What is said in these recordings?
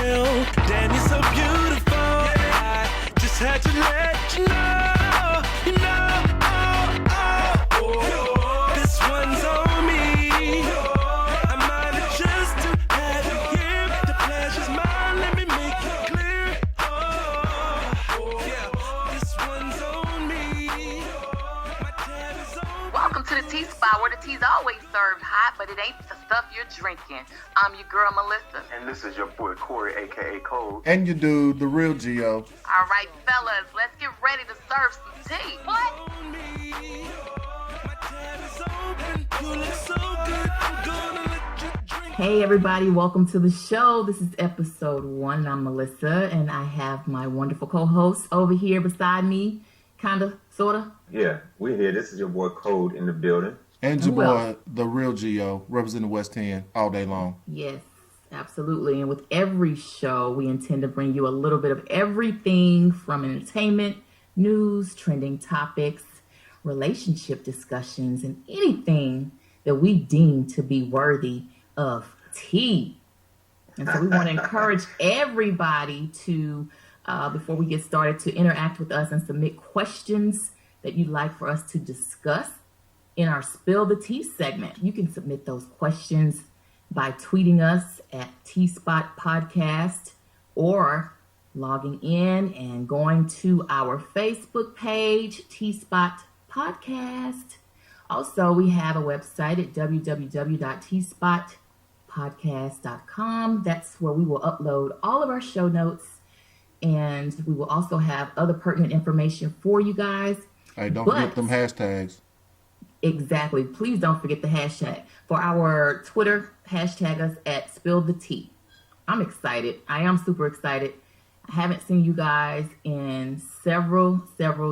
real. Damn, you're so beautiful. I just had to let you know. You know, this one's on me. I might have just had to hear the pleasure's mine. Let me make it clear. Yeah, this one's on me. My tab is on. Welcome to the T-Spot, where the tea's always served hot, but it ain't the stuff you're drinking. I'm your girl, Melissa. And this is your boy, Corey, a.k.a. Cole. And your dude, the real Geo. All right, fellas, let's get ready to serve some tea. What? On me. My tab is open. You look so good. I'm gonna let you drink. Hey everybody, welcome to the show. This is episode 1. I'm Melissa, and I have my wonderful co-host over here beside me, kinda, sorta. Yeah, we're here. This is your boy Code in the building. And your Who boy, else? the real Geo, representing West 10 all day long. Yes, absolutely. And with every show, we intend to bring you a little bit of everything from entertainment, news, trending topics, relationship discussions, and anything that we deem to be worthy of tea. And so we want to encourage everybody to, before we get started, to interact with us and submit questions that you'd like for us to discuss in our Spill the Tea segment. You can submit those questions by tweeting us at TSPOT Podcast or logging in and going to our Facebook page, TSPOT Podcast. Also, we have a website at www.tspotpodcast.com. That's where we will upload all of our show notes, and we will also have other pertinent information for you guys. Hey, don't forget them hashtags. Exactly. Please don't forget the hashtag. For our Twitter, hashtag us at Spill the Tea. I'm excited. I am super excited. I haven't seen you guys in several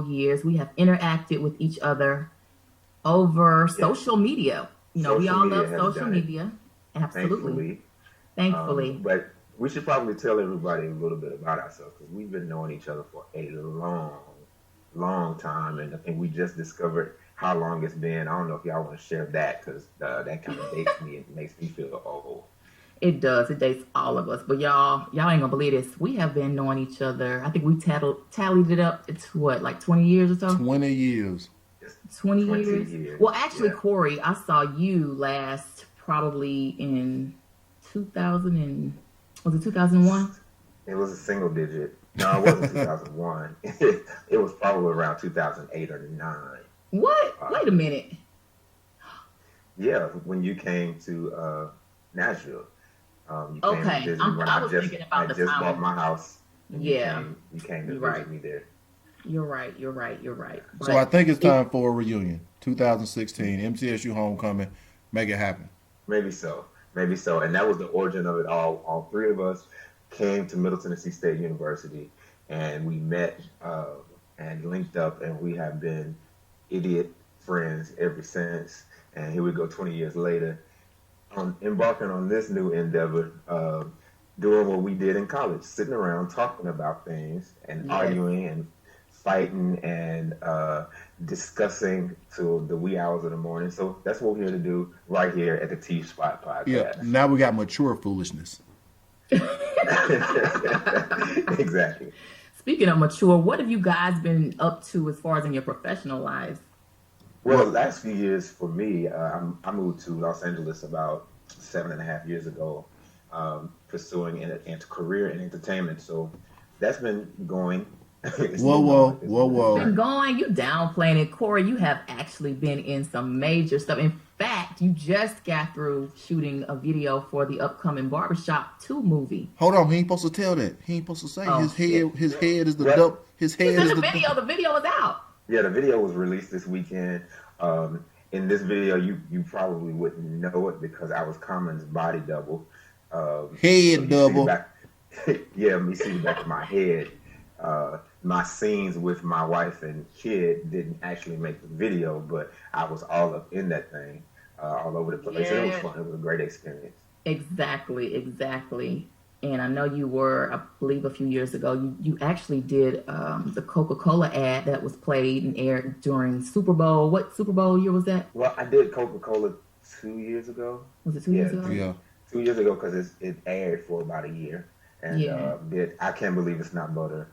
years. We have interacted with each other over social media. You know, we all love social media. Absolutely. Thankfully. But we should probably tell everybody a little bit about ourselves, because we've been knowing each other for a long time, and I think we just discovered how long it's been. I don't know if y'all want to share that, because that kind of dates me. It makes me feel old. It does. It dates all of us. But y'all ain't gonna believe this. We have been knowing each other. I think we tallied it up. It's what, like 20 years or so? 20 years. 20 years? Well, actually, yeah. Corey, I saw you last probably in 2000 and, was it 2001? It was a single digit. No, it wasn't 2001. It was probably around 2008 or 9. What? Wait a minute. Yeah, when you came to Nashville. You came Okay, to visit I when was thinking about the I just time. bought my house. Yeah. You came to You're visit right. me there. You're right. So I think it's time for a reunion. 2016, MTSU homecoming. Make it happen. Maybe so. And that was the origin of it all. All three of us came to Middle Tennessee State University, and we met and linked up, and we have been idiot friends ever since. And here we go 20 years later, embarking on this new endeavor, doing what we did in college, sitting around talking about things and arguing and fighting and discussing till the wee hours of the morning. So that's what we're here to do right here at the TSPOT Podcast. Yeah, now we got mature foolishness. Exactly. Speaking of mature, what have you guys been up to as far as in your professional lives? Well, the last few years for me, I moved to Los Angeles about 7.5 years ago, pursuing a career in entertainment. So that's been going. Whoa. Been going, you downplaying it. Corey, you have actually been in some major stuff. In fact, you just got through shooting a video for the upcoming Barbershop 2 movie. Hold on, he ain't supposed to tell that. He ain't supposed to say his head is the Well, dope. His head It's is in the the video. The video is out. Yeah, the video was released this weekend. In this video, you probably wouldn't know it because I was Common's body double. Head double. Yeah, me see the back of my head. My scenes with my wife and kid didn't actually make the video, but I was all up in that thing, all over the place. And it was fun. It was a great experience. Exactly. And I know you were, I believe a few years ago, you actually did the Coca-Cola ad that was played and aired during Super Bowl. What Super Bowl year was that? Well, I did Coca-Cola 2 years ago. Was it 2 years ago? Yeah. 2 years ago, because it aired for about a year. and Yeah. did I Can't Believe It's Not Butter,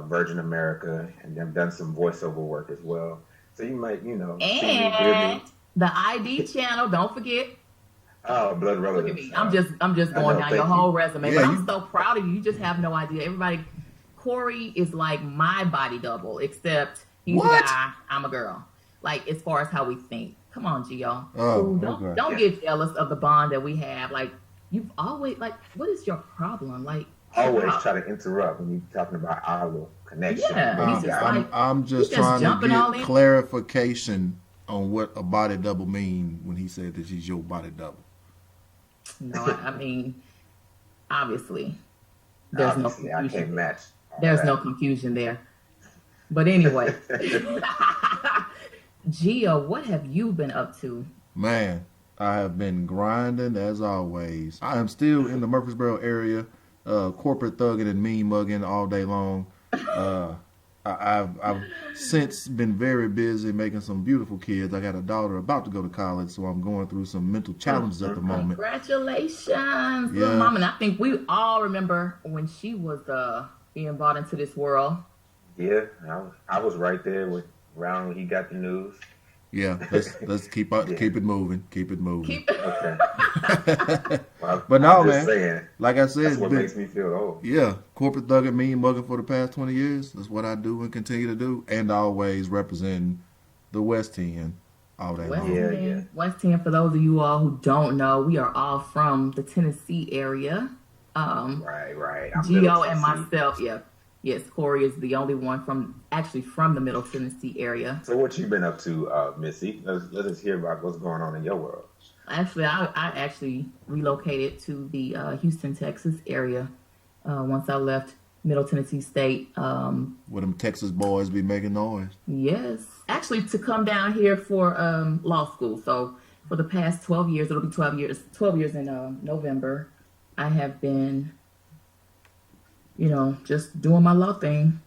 Virgin America, and they've done some voiceover work as well. So you might, see me, hear And me. the ID channel, don't forget. Oh, Blood Look Relatives. at me. I'm just I going know, down your thank whole you. resume. Yeah, but you- I'm so proud of you. You just have no idea. Everybody, Corey is like my body double, except he's What? a guy, I'm a girl. Like as far as how we think. Come on, Gio. Oh, Ooh, okay. don't get jealous of the bond that we have. Like you've always like, what is your problem? Like Always wow. try to interrupt when you're talking about our little connection. Yeah, Maybe he's just I- like- I'm just you just trying jumping to all get in. clarification on what a body double mean when he said that she's your body double. No, I mean, obviously, there's obviously, no I confusion. can't match. all There's that. no confusion there. But anyway, Gio, what have you been up to? Man, I have been grinding as always. I am still in the Murfreesboro area, corporate thugging and mean mugging all day long. I've since been very busy making some beautiful kids. I got a daughter about to go to college, so I'm going through some mental challenges at the moment. Congratulations, little Yeah. mama. And I think we all remember when she was being brought into this world. Yeah, I was right there around when he got the news. Yeah, let's keep it moving. Keep it moving. Okay. Well, But no, I'm man. just saying, Like I said, that's it's what been- makes me feel old. yeah, corporate thugging, mean mugging for the past 20 years. That's what I do and continue to do, and always representing the West End all day West long. Yeah, End. yeah. West End, for those of you all who don't know, we are all from the Tennessee area. Right. I'm Gio Middle and Tennessee. myself, yeah. Yes, Corey is the only one from the Middle Tennessee area. So what you been up to, Missy? Let us hear about what's going on in your world. Actually, I actually relocated to the Houston, Texas area once I left Middle Tennessee State. Where them Texas boys be making noise. Yes, actually to come down here for law school. So for the past 12 years, it'll be 12 years in November, I have been, just doing my law thing.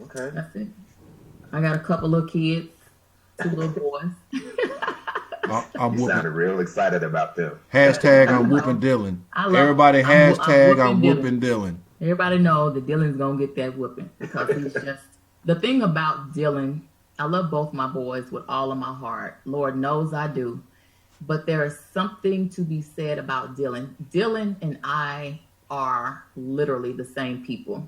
Okay. That's it. I got a couple of kids, 2 little boys. I'm You sounded whooping. real excited about them. Hashtag I'm whooping Dylan. I love- Everybody I'm hashtag I'm whooping whooping Dylan. Everybody know that Dylan's gonna get that whooping because he's just the thing about Dylan. I love both my boys with all of my heart. Lord knows I do. But there is something to be said about Dylan. Dylan and I are literally the same people.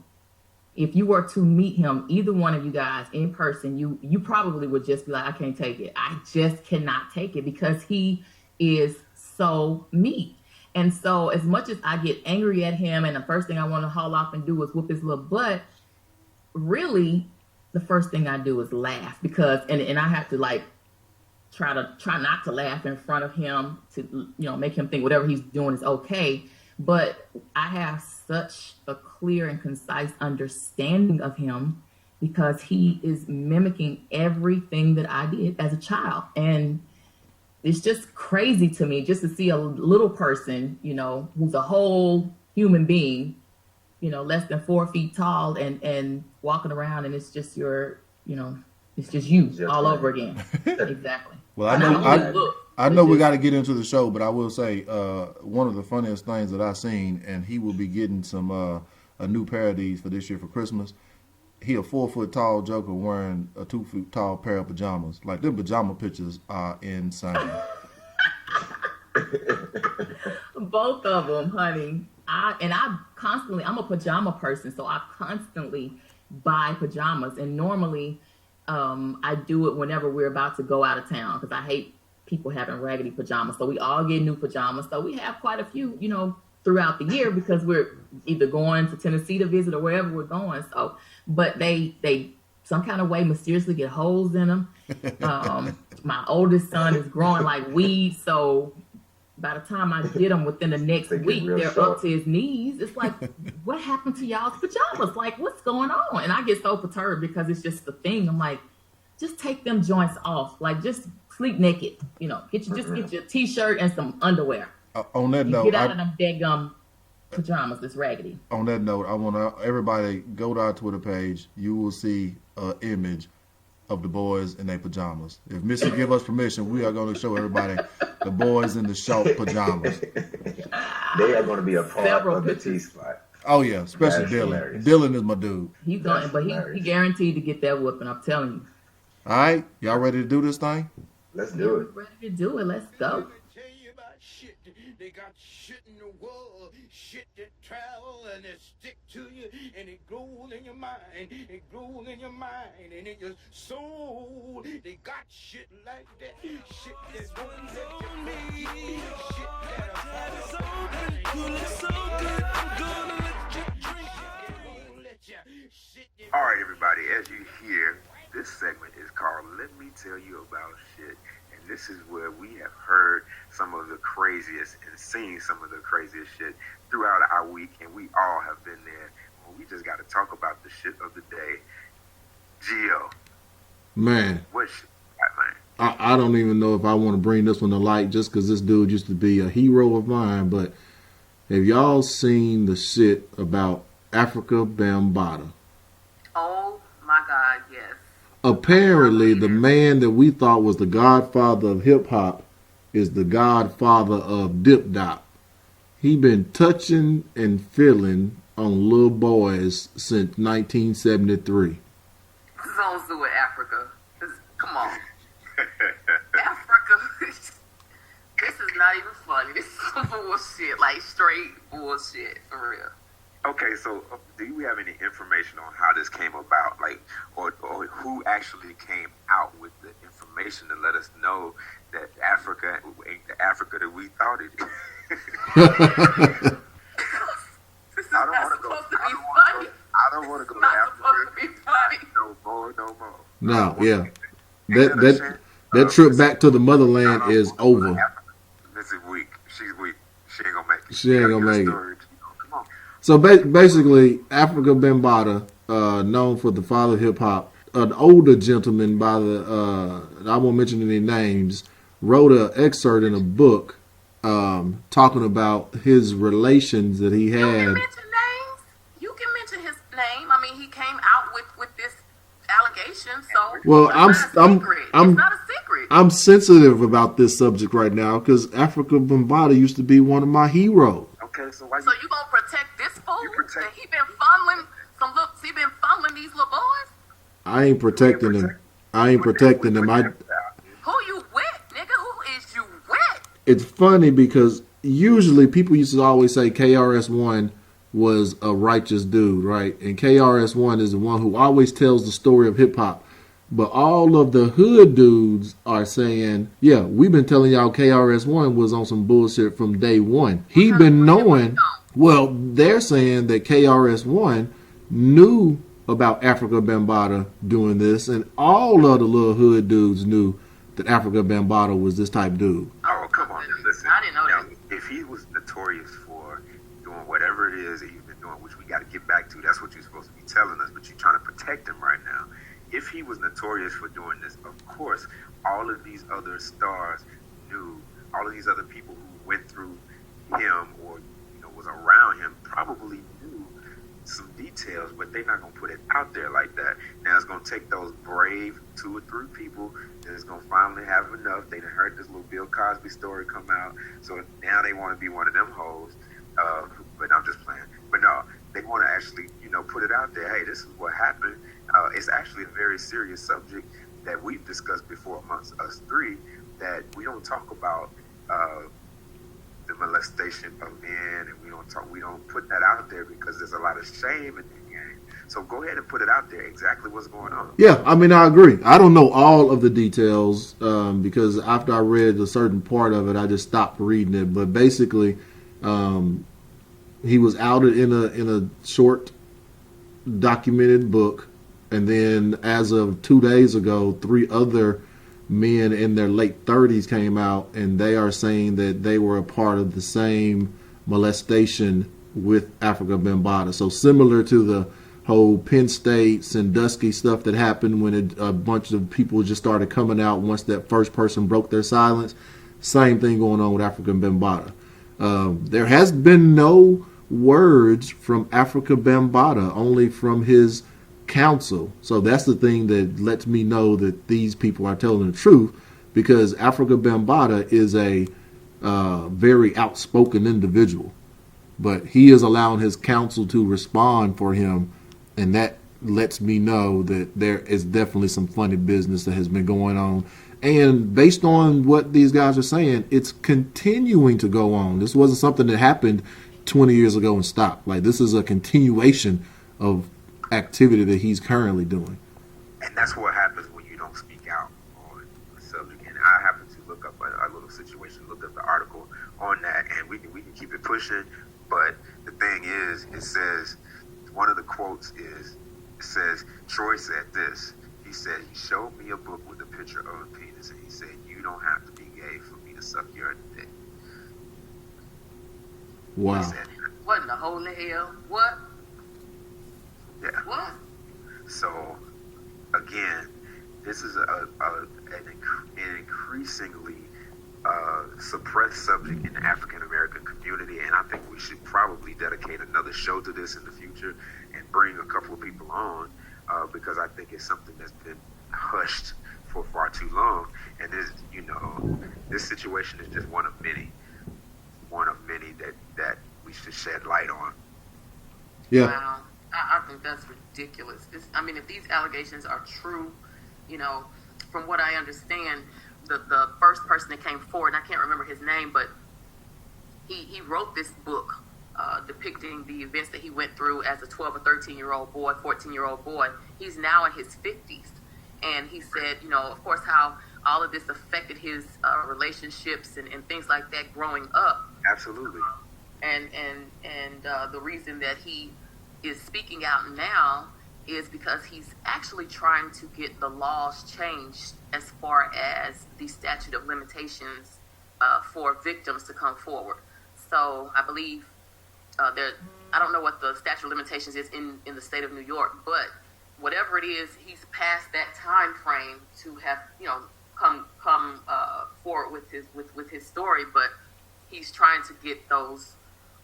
If you were to meet him, either one of you guys in person, you probably would just be like, I can't take it. I just cannot take it because he is so me. And so as much as I get angry at him and the first thing I want to haul off and do is whoop his little butt, really the first thing I do is laugh because, and I have to like try not to laugh in front of him to, make him think whatever he's doing is okay. But I have such a clear and concise understanding of him because he is mimicking everything that I did as a child. And it's just crazy to me just to see a little person, who's a whole human being, less than 4 feet tall and walking around and it's just it's just you Just all right. over again. Exactly. Well, I And know not only look, I know it's we just- got to get into the show, but I will say one of the funniest things that I've seen, and he will be getting some a new pair of these for this year for Christmas. He a 4 foot tall joker wearing a 2 foot tall pair of pajamas. Like them pajama pictures are insane. Both of them, honey. I'm a pajama person, so I constantly buy pajamas. And normally I do it whenever we're about to go out of town because I hate people having raggedy pajamas. So we all get new pajamas. So we have quite a few, throughout the year because we're either going to Tennessee to visit or wherever we're going. So, but they some kind of way mysteriously get holes in them. My oldest son is growing like weeds, so by the time I get them within the next They get week, real they're short. up to his knees. It's like, what happened to y'all's pajamas? Like, what's going on? And I get so perturbed because it's just the thing. I'm like, just take them joints off. Like, just sleep naked. Get your t-shirt and some underwear. On that You note, get out of them daggum pajamas that's raggedy. I want everybody go to our Twitter page. You will see an image of the boys in their pajamas. If Missy give us permission, we are going to show everybody the boys in the short pajamas. They are going to be a part Several of the pictures. T-Spot. Oh yeah, especially That is Dylan. hilarious. Dylan is my dude. He's going, That's but he hilarious. guaranteed to get that whooping. I'm telling you. All right, y'all ready to do this thing? Let's do it. We're ready to do it. Let's go. Tell you about shit. They got shit in the world, shit that travel and it stick to you, and it grows in your mind. It grows in your mind and in your soul. They got shit like that. Shit that won't let you forget. Shit that'll You look so good, I'm gonna let you drink it. it won't let you shit that All right, everybody, as you hear, this segment is called Let Me Tell You About Shit. And this is where we have heard some of the craziest and seen some of the craziest shit throughout our week, and we all have been there. Well, we just got to talk about the shit of the day. Gio, Man, what shit you got, man? I don't even know if I want to bring this one to light just because this dude used to be a hero of mine, but have y'all seen the shit about Africa Bambaataa? Oh my God, yes. Apparently, the man that we thought was the godfather of hip hop is the godfather of Dip Dop. He been touching and feeling on little boys since 1973. This is on Zoo in Africa. Come on. Africa. This is not even funny. This is some bullshit. Like straight bullshit. For real. Okay, so do you have any information on how this came about, like, or who actually came out with the information to let us know that Africa ain't the Africa that we thought it is? This is I don't not want to go. supposed to be funny. I don't want to go It's to not supposed to Africa. be funny. No more, no more. No, yeah. That trip back to the motherland is over. This is weak. She's weak. She ain't gonna make it. She ain't gonna make it. Story. Come on. So basically, Africa Bambaataa, known for the father of hip hop, an older gentleman by I won't mention any names, wrote an excerpt in a book talking about his relations that he You can had. mention names. You can mention his name. I mean, he came out with this allegation. So Well, it's not a secret. It's not a secret. I'm sensitive about this subject right now because Africa Bambaataa used to be one of my heroes. Okay, so why So you gonna protect this fool? You protect- That he been funneling some looks. He been funneling these little boys. I ain't protecting him. I ain't protecting him. Who you with, nigga? Who is you with? It's funny because usually people used to always say KRS-One was a righteous dude, right? And KRS-One is the one who always tells the story of hip hop. But all of the hood dudes are saying, yeah, we've been telling y'all KRS-One was on some bullshit from day one. He been knowing, well, they're saying that KRS-One knew about Africa Bambaataa doing this, and all of the little hood dudes knew that Africa Bambaataa was this type dude. Oh, come on. Listen. I didn't know that. Now, if he was notorious for doing whatever it is that he's been doing, which we got to get back to, that's what you're supposed to be telling us, but you're trying to protect him right now. If he was notorious for doing this, of course, all of these other stars knew, all of these other people who went through him or was around him probably knew some details, but they're not going to put it out there like that. Now it's going to take those brave 2 or 3 people that's going to finally have enough. They done heard this little Bill Cosby story come out, so now they want to be one of them hoes. But I'm just playing. But no, they want to actually, put it out there. Hey, this is what happened. It's actually a very serious subject that we've discussed before amongst us 3 that we don't talk about. The molestation of men, and we don't put that out there because there's a lot of shame in the game. So go ahead and put it out there exactly what's going on. Yeah, I mean, I agree. I don't know all of the details because after I read a certain part of it, I just stopped reading it. But basically, he was outed in a short documented book, and then as of 2 days ago, 3 other men in their late 30s came out, and they are saying that they were a part of the same molestation with Africa Bambaataa. So similar to the whole Penn State Sandusky stuff that happened when a bunch of people just started coming out once that first person broke their silence. Same thing going on with Africa Bambaataa. There has been no words from Africa Bambaataa, only from his counsel. So that's the thing that lets me know that these people are telling the truth, because Africa Bambaataa is a very outspoken individual. but he is allowing his counsel to respond for him, and that lets me know that there is definitely some funny business that has been going on. And based on what these guys are saying, it's continuing to go on. This wasn't something that happened 20 years ago and stopped. Like, this is a continuation of activity that he's currently doing. And that's what happens when you don't speak out on the subject. And I happen to look up a little situation, look up the article on that, and we can keep it pushing. But the thing is, it says, one of the quotes is, it says, Troy said this. He said, he showed me a book with a picture of a penis, and he said, you don't have to be gay for me to suck your dick. Wow. He said, What in the holy hell? What? yeah. What? So, again, this is an increasingly suppressed subject in the African American community, and I think we should probably dedicate another show to this in the future and bring a couple of people on, because I think it's something that's been hushed for far too long. And this situation is just one of many that we should shed light on. Yeah. Wow. I think that's ridiculous. If these allegations are true, from what I understand, the first person that came forward, and I can't remember his name, but he wrote this book depicting the events that he went through as a 12 or 13-year-old boy, 14-year-old boy. He's now in his 50s. And he said, of course, how all of this affected his relationships and things like that growing up. Absolutely. And the reason that he is speaking out now is because he's actually trying to get the laws changed as far as the statute of limitations for victims to come forward. So I believe I don't know what the statute of limitations is in the state of New York, but whatever it is, he's past that time frame to have come forward with his story. But he's trying to get those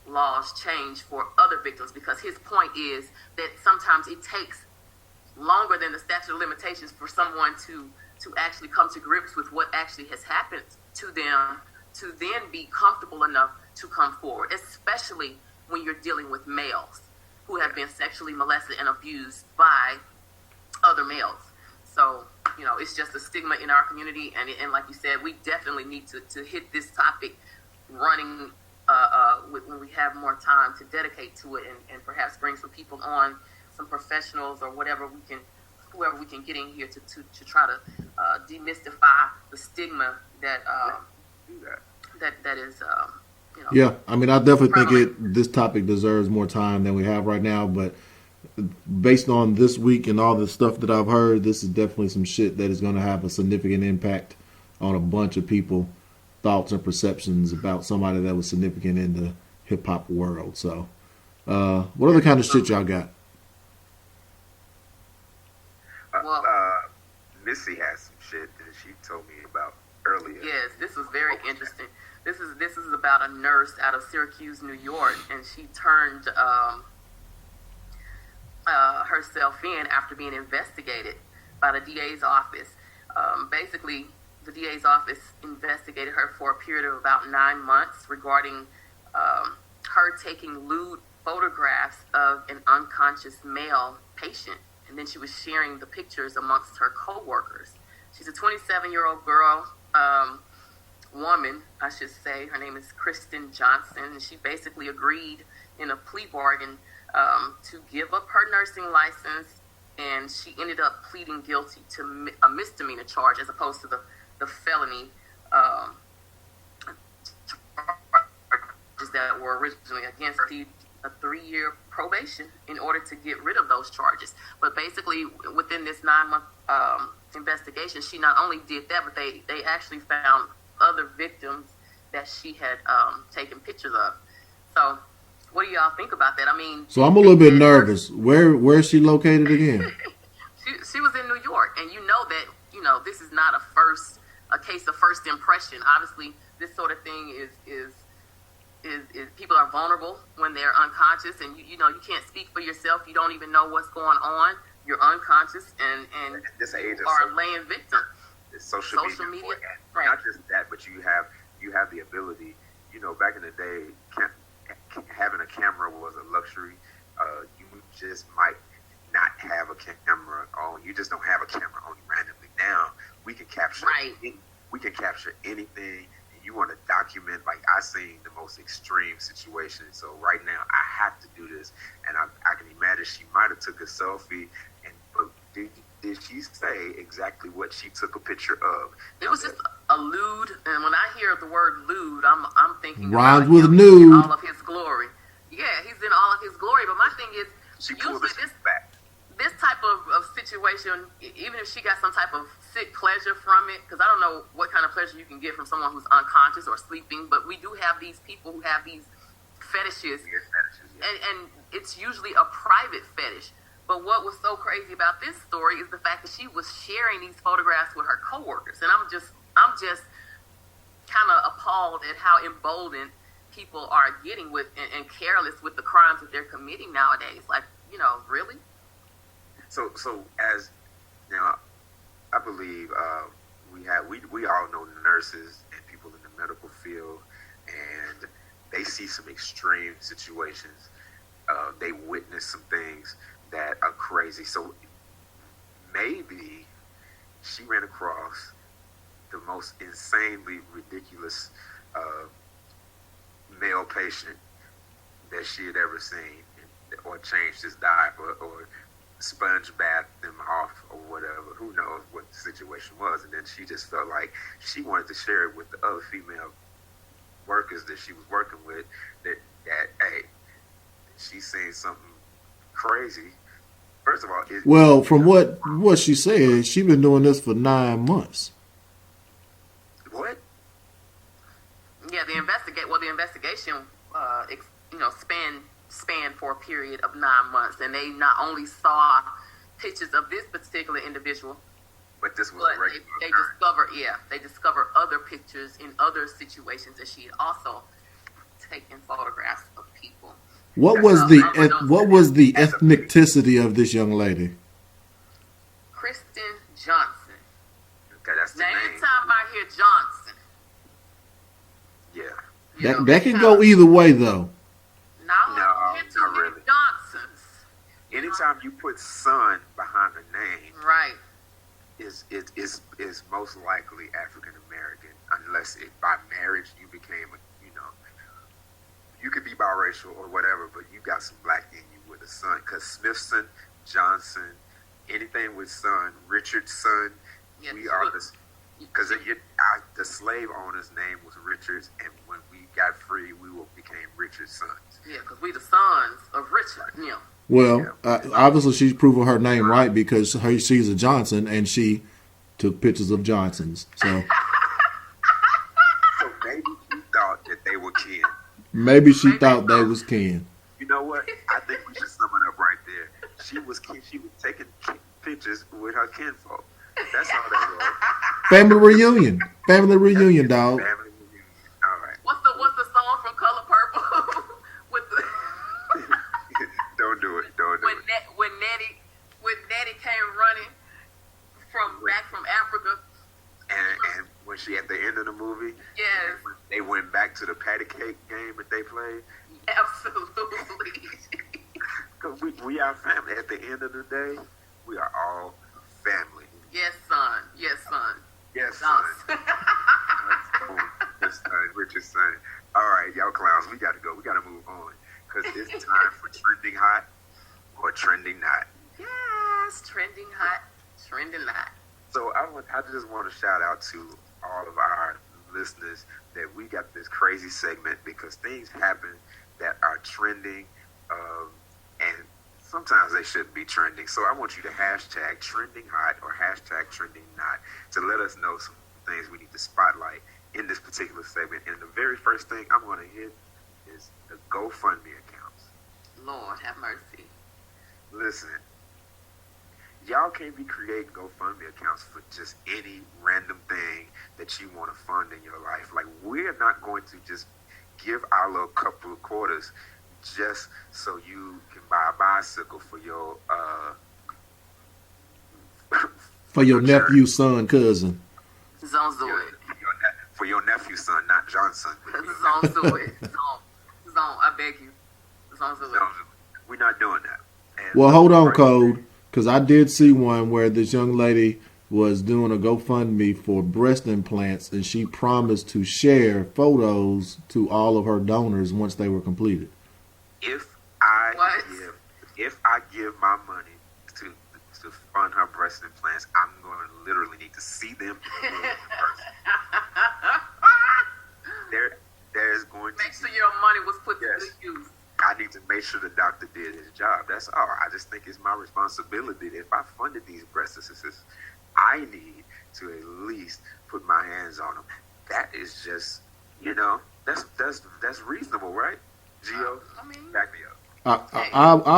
laws changed for other victims, because his point is that sometimes it takes longer than the statute of limitations for someone to actually come to grips with what actually has happened to them, to then be comfortable enough to come forward, especially when you're dealing with males who have been sexually molested and abused by other males. So, it's just a stigma in our community. And like you said, we definitely need to hit this topic running when we have more time to dedicate to it, and perhaps bring some people on, some professionals or whoever we can get in here to try to demystify the stigma that is Yeah, I definitely think this topic deserves more time than we have right now, but based on this week and all the stuff that I've heard, this is definitely some shit that is going to have a significant impact on a bunch of people, thoughts and perceptions about somebody that was significant in the hip-hop world. So what other kind of shit y'all got? Missy has some shit that she told me about earlier. Yes, this was very interesting. This is about a nurse out of Syracuse, New York, and she turned herself in after being investigated by the DA's office. Basically, the DA's office investigated her for a period of about 9 months regarding her taking lewd photographs of an unconscious male patient, and then she was sharing the pictures amongst her co-workers. She's a 27-year-old girl, woman, I should say. Her name is Kristen Johnson, and she basically agreed in a plea bargain to give up her nursing license, and she ended up pleading guilty to a misdemeanor charge as opposed to the felony charges that were originally against a 3-year probation in order to get rid of those charges. But basically, within this 9-month investigation, she not only did that, but they actually found other victims that she had taken pictures of. So, what do y'all think about that? So I'm a little bit nervous. Where is she located again? She was in New York, and that this is not a case of first impression. Obviously, this sort of thing is people are vulnerable when they're unconscious, and you can't speak for yourself. You don't even know what's going on. You're unconscious and this age are laying victim. Social media. Right. Not just that, but you have the ability. Back in the day, having a camera was a luxury. You just might not have a camera on. You just don't have a camera on you randomly. Now we can capture. Right. We can capture anything. You want to document, like I seen the most extreme situation. So right now I have to do this, and I can imagine she might have took a selfie. And but did she say exactly what she took a picture of? It was just a lewd, and when I hear the word lewd, I'm thinking Rhymes about with him nude. in all of his glory. Yeah, he's in all of his glory. But my thing is, She pulled usually this back. this type of situation, even if she got some type of sick pleasure from it, because I don't know what kind of pleasure you can get from someone who's unconscious or sleeping, but we do have these people who have these fetishes, Weird fetishes, yeah. and it's usually a private fetish. But what was so crazy about this story is the fact that she was sharing these photographs with her coworkers, and I'm just kind of appalled at how emboldened people are getting with and careless with the crimes that they're committing nowadays. Like, really? So as now, I believe we all know nurses and people in the medical field, and they see some extreme situations. They witness some things that are crazy. So maybe she ran across the most insanely ridiculous male patient that she had ever seen, or changed his diaper, or sponge bathed them off, or whatever. Who knows what the situation was? And then she just felt like she wanted to share it with the other female workers that she was working with. That hey, she's saying something crazy. First of all, Well, from what she said, she's been doing this for 9 months. what? Yeah, the investigation, spanned for a period of 9 months, and they not only saw pictures of this particular individual, But this was but a regular they discovered other pictures in other situations that she had also taken photographs of people. What was the ethnicity of this young lady? Kristen Johnson. Okay, that's the Now, name. anytime I hear Johnson, Yeah. That can go either way, though. No, not really. Johnsons. Anytime you put son behind a name, Right. is most likely African American, unless by marriage you became you could be biracial or whatever, but you got some black in you with a son. Because Smithson, Johnson, anything with son, Richardson, Yes, we are because the slave owner's name was Richards, and when we got free, we became Richard's sons. Yeah, because we the sons of Richard. Yeah. Well, obviously she's proven her name right because she's a Johnson and she took pictures of Johnsons. So So maybe she thought that they were kin. maybe she thought they was kin. You know what? I think we should sum it up right there. She was taking pictures with her kinfolk. That's all that was. Family reunion, dog. Family reunion. All right. What's the song from Color Purple? With the Don't do it. when Nettie came running back from Africa. And when she at the end of the movie, Yes. they went back to the patty cake game that they played. Absolutely. Because we are family. At the end of the day, we are all family. Yes, son. Yes, son. Yes, son. Yes, son. Richard's son. All right, y'all clowns, we got to go. We got to move on. Because it's time for trending hot or trending not. Yes, trending hot, trending not. So I just want to shout out to all of our listeners that we got this crazy segment because things happen that are trending, and sometimes they shouldn't be trending. So I want you to hashtag trending hot or hashtag trending not to let us know some things we need to spotlight in this particular segment. And the very first thing I'm going to hit is the GoFundMe accounts. Lord have mercy. Listen, y'all can't be creating GoFundMe accounts for just any random thing that you want to fund in your life. Like, we're not going to just give our little couple of quarters just so you can buy a bicycle for your nephew, son, cousin. Zonzo it. for your nephew, son, not Johnson. Zonzo it. don't. I beg you. Don't do it. No, we're not doing that. And Well, hold on, Code, because I did see one where this young lady was doing a GoFundMe for breast implants, and she promised to share photos to all of her donors once they were completed. If I What? give my money to fund her breast implants, I'm going to literally need to see them in person. There's going to Make sure your money was put to Yes. good use. I need to make sure the doctor did his job. That's all. I just think it's my responsibility that if I funded these breast assistants, I need to at least put my hands on them. That is just, that's reasonable, right? Gio, I mean, back me up. I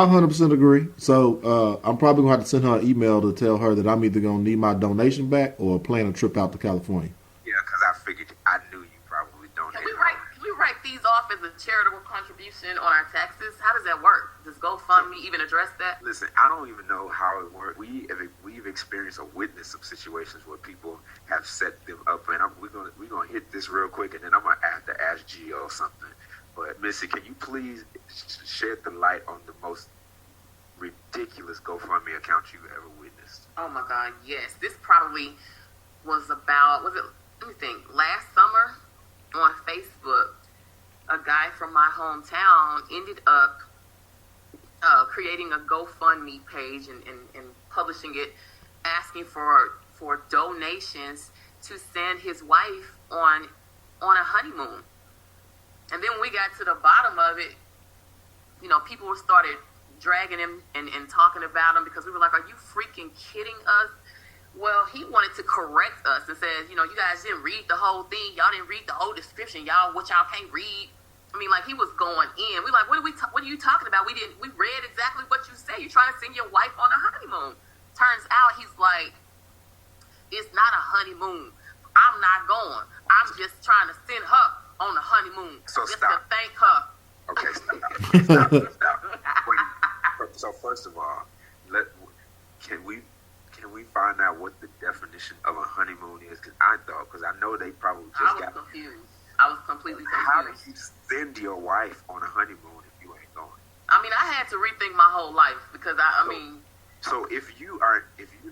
100% agree. So I'm probably going to have to send her an email to tell her that I'm either going to need my donation back or plan a trip out to California. Yeah, because I knew you probably donated. Can we write these off as a charitable contribution on our taxes? How does that work? Does GoFundMe even address that? Listen, I don't even know how it works. We've experienced or witnessed some situations where people have set them up, and we're gonna hit this real quick, and then I'm gonna have to ask Gio something. But Missy, can you please shed the light on the most ridiculous GoFundMe account you've ever witnessed? Oh my God, yes. This probably was let me think, last summer on Facebook, a guy from my hometown ended up creating a GoFundMe page and publishing it, asking for donations to send his wife on a honeymoon. And then when we got to the bottom of it, people started dragging him and talking about him because we were like, are you freaking kidding us? Well, he wanted to correct us and said, you guys didn't read the whole thing. Y'all didn't read the whole description. What y'all can't read. I mean, like, he was going in. We're like, what are you talking about? We read exactly what you say. You're trying to send your wife on a honeymoon. Turns out he's like, it's not a honeymoon. I'm not going. I'm just trying to send her on a honeymoon. So just stop. to thank her. Okay, stop. Wait, so first of all, can we find out what the definition of a honeymoon is? Because I know they probably I just was got. confused. I was completely How do confused. you send your wife on a honeymoon if you ain't going? I mean, I had to rethink my whole life because I mean, So if you're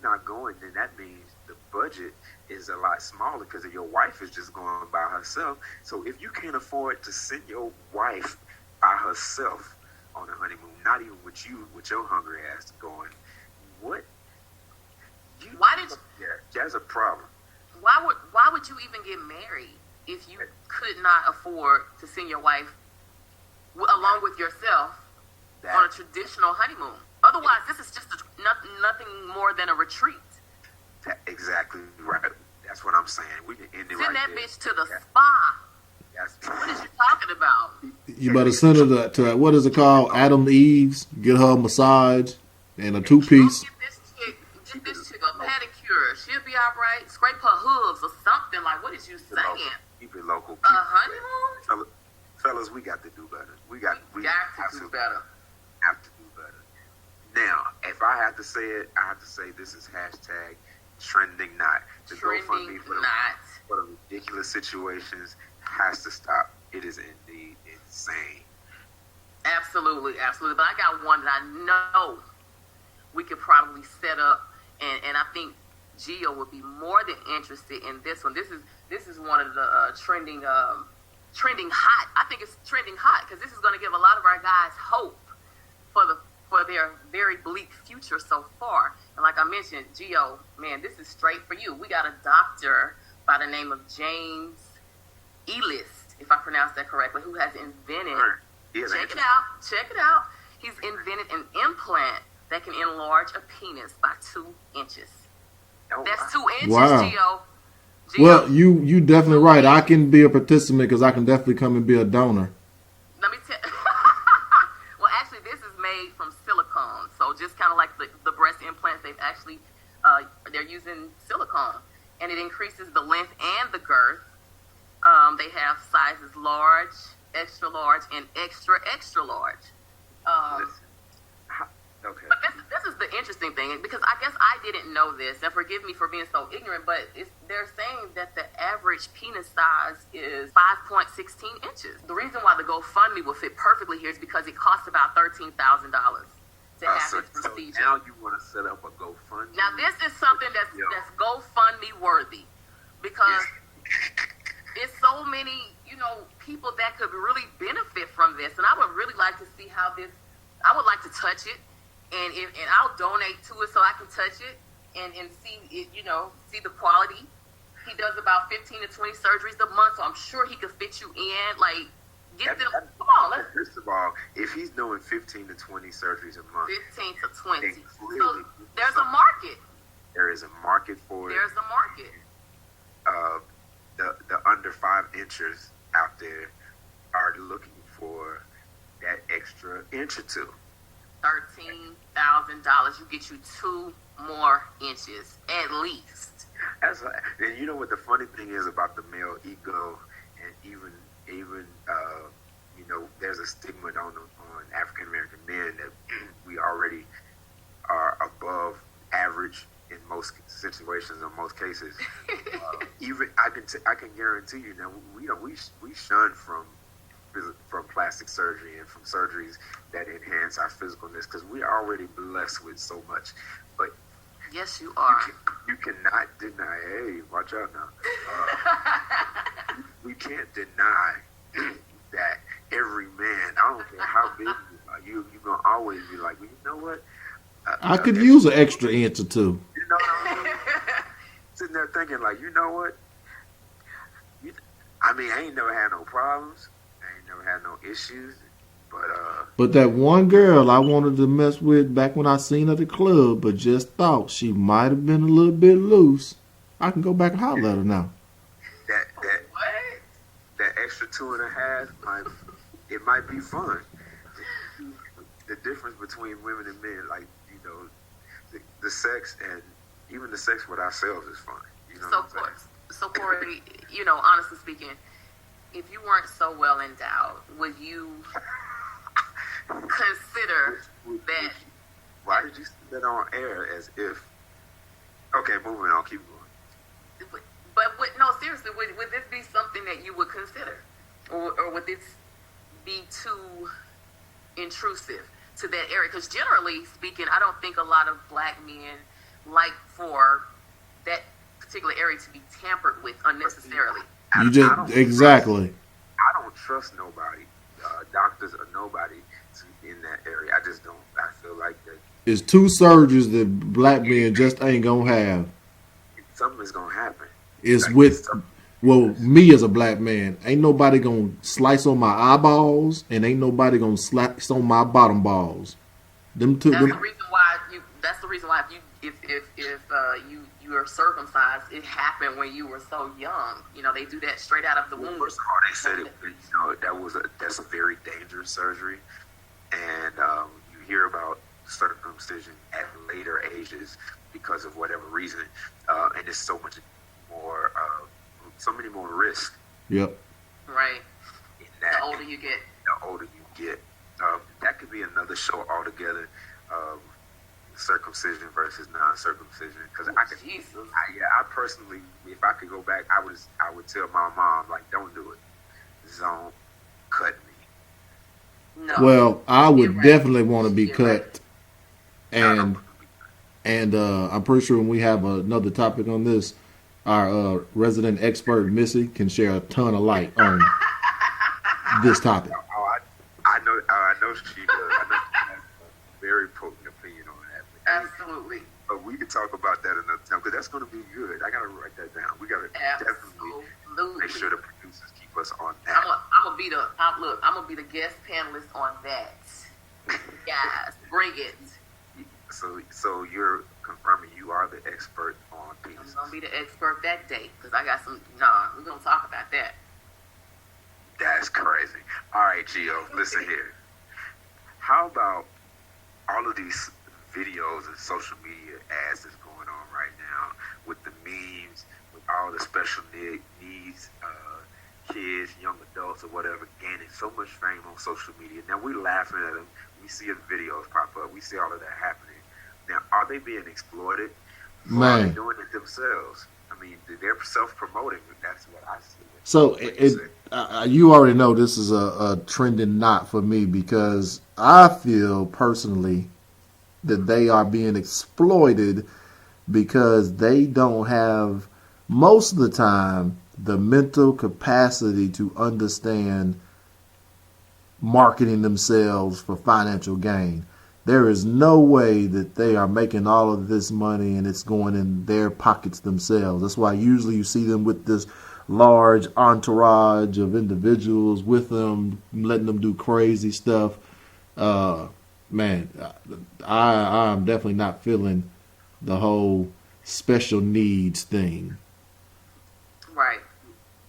not going, then that means the budget is a lot smaller because your wife is just going by herself. So if you can't afford to send your wife by herself on a honeymoon, not even with your hungry ass going, what? That's a problem. why would you even get married if you could not afford to send your wife along with yourself on a traditional honeymoon? Otherwise, this is just nothing more than a retreat. Exactly right. That's what I'm saying. We can end it Send right that there. bitch to the spa. That's What is you talking about? You better send her to what is it called? Adam Eves. Get her a massage and a two-piece. Get this chick a pedicure. She'll be all right. Scrape her hooves or something. Like, what is you saying? Keep it local. A honeymoon? Fellas, we got to do better. We Got to do better. Have to do better. Now, if I have to say it, I have to say this is hashtag trending not. The Trending GoFundMe for the ridiculous situations has to stop. It is indeed insane. Absolutely. But I got one that I know we could probably set up, and I think Gio would be more than interested in this one. This is one of the trending hot. I think it's trending hot because this is going to give a lot of our guys hope for their very bleak future so far. And like I mentioned, Gio, man, this is straight for you. We got a doctor by the name of James Elist, if I pronounced that correctly, who has invented. Check it out. He's invented an implant that can enlarge a penis by 2 inches. Oh, That's 2 inches, Wow. Gio. Well, you definitely right. I can be a participant because I can definitely come and be a donor. Let me tell. Well, actually, this is made from silicone. So just kind of like the breast implants, they've actually they're using silicone, and it increases the length and the girth. They have sizes large, extra large, and extra large. Okay. But this is the interesting interesting thing, because I guess I didn't know this, and forgive me for being so ignorant, but they're saying that the average penis size is 5.16 inches. The reason why the GoFundMe will fit perfectly here is because it costs about $13,000 to have So this procedure. now you want to set up a GoFundMe? Now this is something that's GoFundMe worthy, because it's so many, people that could really benefit from this, and I would really like to see how this. I would like to touch it, and I'll donate to it so I can touch it and see it, see the quality. He does about 15 to 20 surgeries a month, so I'm sure he could fit you in. Like, get them. Come on, let's. First of all, if he's doing 15 to 20 surgeries a month, 15 to 20. then So clearly there's a market. there is a market for it. There's a market. The under 5 inchers out there are looking for that extra inch or two. $13,000. You get you 2 more inches at least. And you know what the funny thing is about the male ego, and even there's a stigma on African American men that we already are above average in most situations, in most cases. Even I can guarantee you now, we shun from plastic surgery and from surgeries that enhance our physicalness because we're already blessed with so much. But yes, you are. You cannot deny. Hey, watch out now. We can't deny that every man, I don't care how big you're gonna always be like, well, you know what? I could use an extra inch or two. You know what I mean? Sitting there thinking like, you know what? I ain't never had no problems. I ain't never had no issues. But that one girl I wanted to mess with back when I seen her at the club, but just thought she might have been a little bit loose. I can go back and holler at her now. That extra 2.5, it might be fun. The difference between women and men, like, the sex and even the sex with ourselves is fun. You know what I'm saying? So Corey, honestly speaking, if you weren't so well endowed, would you consider that? Why did you say that on air as if? Okay, moving on. Keep going. But no, seriously, would this be something that you would consider, or would this be too intrusive to that area? Because generally speaking, I don't think a lot of black men like for that particular area to be tampered with unnecessarily. Exactly. I don't trust nobody, doctors or nobody, in that area. I just don't. I feel like that. It's 2 surgeries that black men just ain't gonna have. Something is gonna happen. It's me as a black man, ain't nobody gonna slice on my eyeballs, and ain't nobody gonna slice on my bottom balls. Them two. That's the reason why if you are circumcised, it happened when you were so young. They do that straight out of the womb. First of all, they said that's a very dangerous surgery, and you hear about circumcision at later ages because of whatever reason, and there's so many more risks. Yep. Right. The older you get. That could be another show altogether. Circumcision versus non-circumcision. Because I personally, if I could go back, I would tell my mom, like, don't do it. Don't cut me. No. Well, I would definitely want to be cut. And I'm pretty sure when we have another topic on this, our resident expert Missy can share a ton of light on this topic. I know she does. I know she has a very potent opinion on that. Absolutely. But we can talk about that another time because that's going to be good. I got to write that down. We got to definitely make sure the producers keep us on that. I'm gonna be the guest panelist on that. Guys, bring it. So you're confirming you are the expert on penis. I'm gonna be the expert that day because I got some. We're gonna talk about that. That's crazy. All right, Gio, listen here. How about all of these videos and social media ads that's going on right now with the memes, with all the special needs kids, young adults, or whatever, gaining so much fame on social media. Now we're laughing at them. We see the videos pop up. We see all of that happening. Now, are they being exploited? Or are they Man. doing it themselves? I mean, they're self-promoting. That's what I see. So you already know this is a trending knot for me because I feel personally that they are being exploited because they don't have most of the time the mental capacity to understand marketing themselves for financial gain. There is no way that they are making all of this money and it's going in their pockets themselves. That's why usually you see them with this large entourage of individuals with them, letting them do crazy stuff. Man, I'm definitely not feeling the whole special needs thing. Right.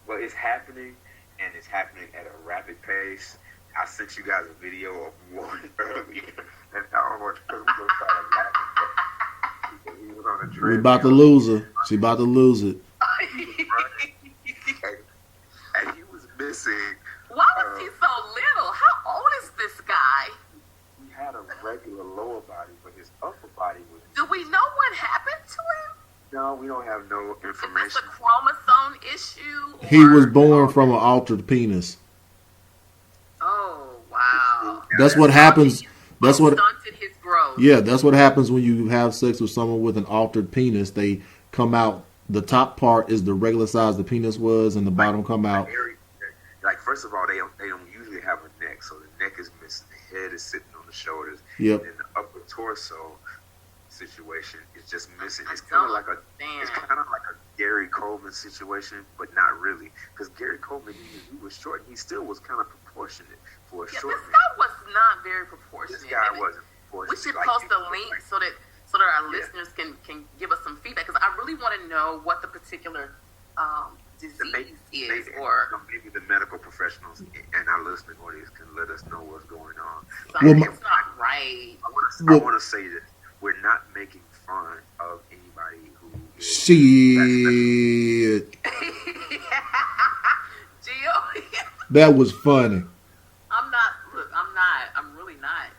Well, it's happening, and it's happening at a rapid pace. I sent you guys a video of one earlier, and I almost started laughing. He was on a We treadmill. about to lose her. She about to lose it. And he was missing. Why was he so little? How old is this guy? He had a regular lower body, but his upper body was. Do we know what happened to him? No, we don't have no Is this information. a chromosome issue? Or... He was born from an altered penis. Oh, wow. That's what happens. That's what. Stunted his growth. Yeah, that's what happens when you have sex with someone with an altered penis. They come out. The top part is the regular size the penis was, and the bottom come out. Like, first of all, they don't usually have a neck, so the neck is missing. The head is sitting on the shoulders. Yep. And the upper torso situation is just missing. It's I kind of don't like a Gary Coleman situation, but not really, because Gary Coleman he was short. And he still was kind of proportionate for a short This man. guy was not very proportionate. This guy Maybe wasn't proportionate. we should like post he a was, link like, so that our listeners can give us some feedback, because I really want to know what the particular disease is, or maybe the medical professionals and our listening audience can let us know what's going on. something Well, that's not right. I want to say that we're not making fun of anybody who is Shit. Gio, That was funny. I'm not. Look, I'm not. I'm really not.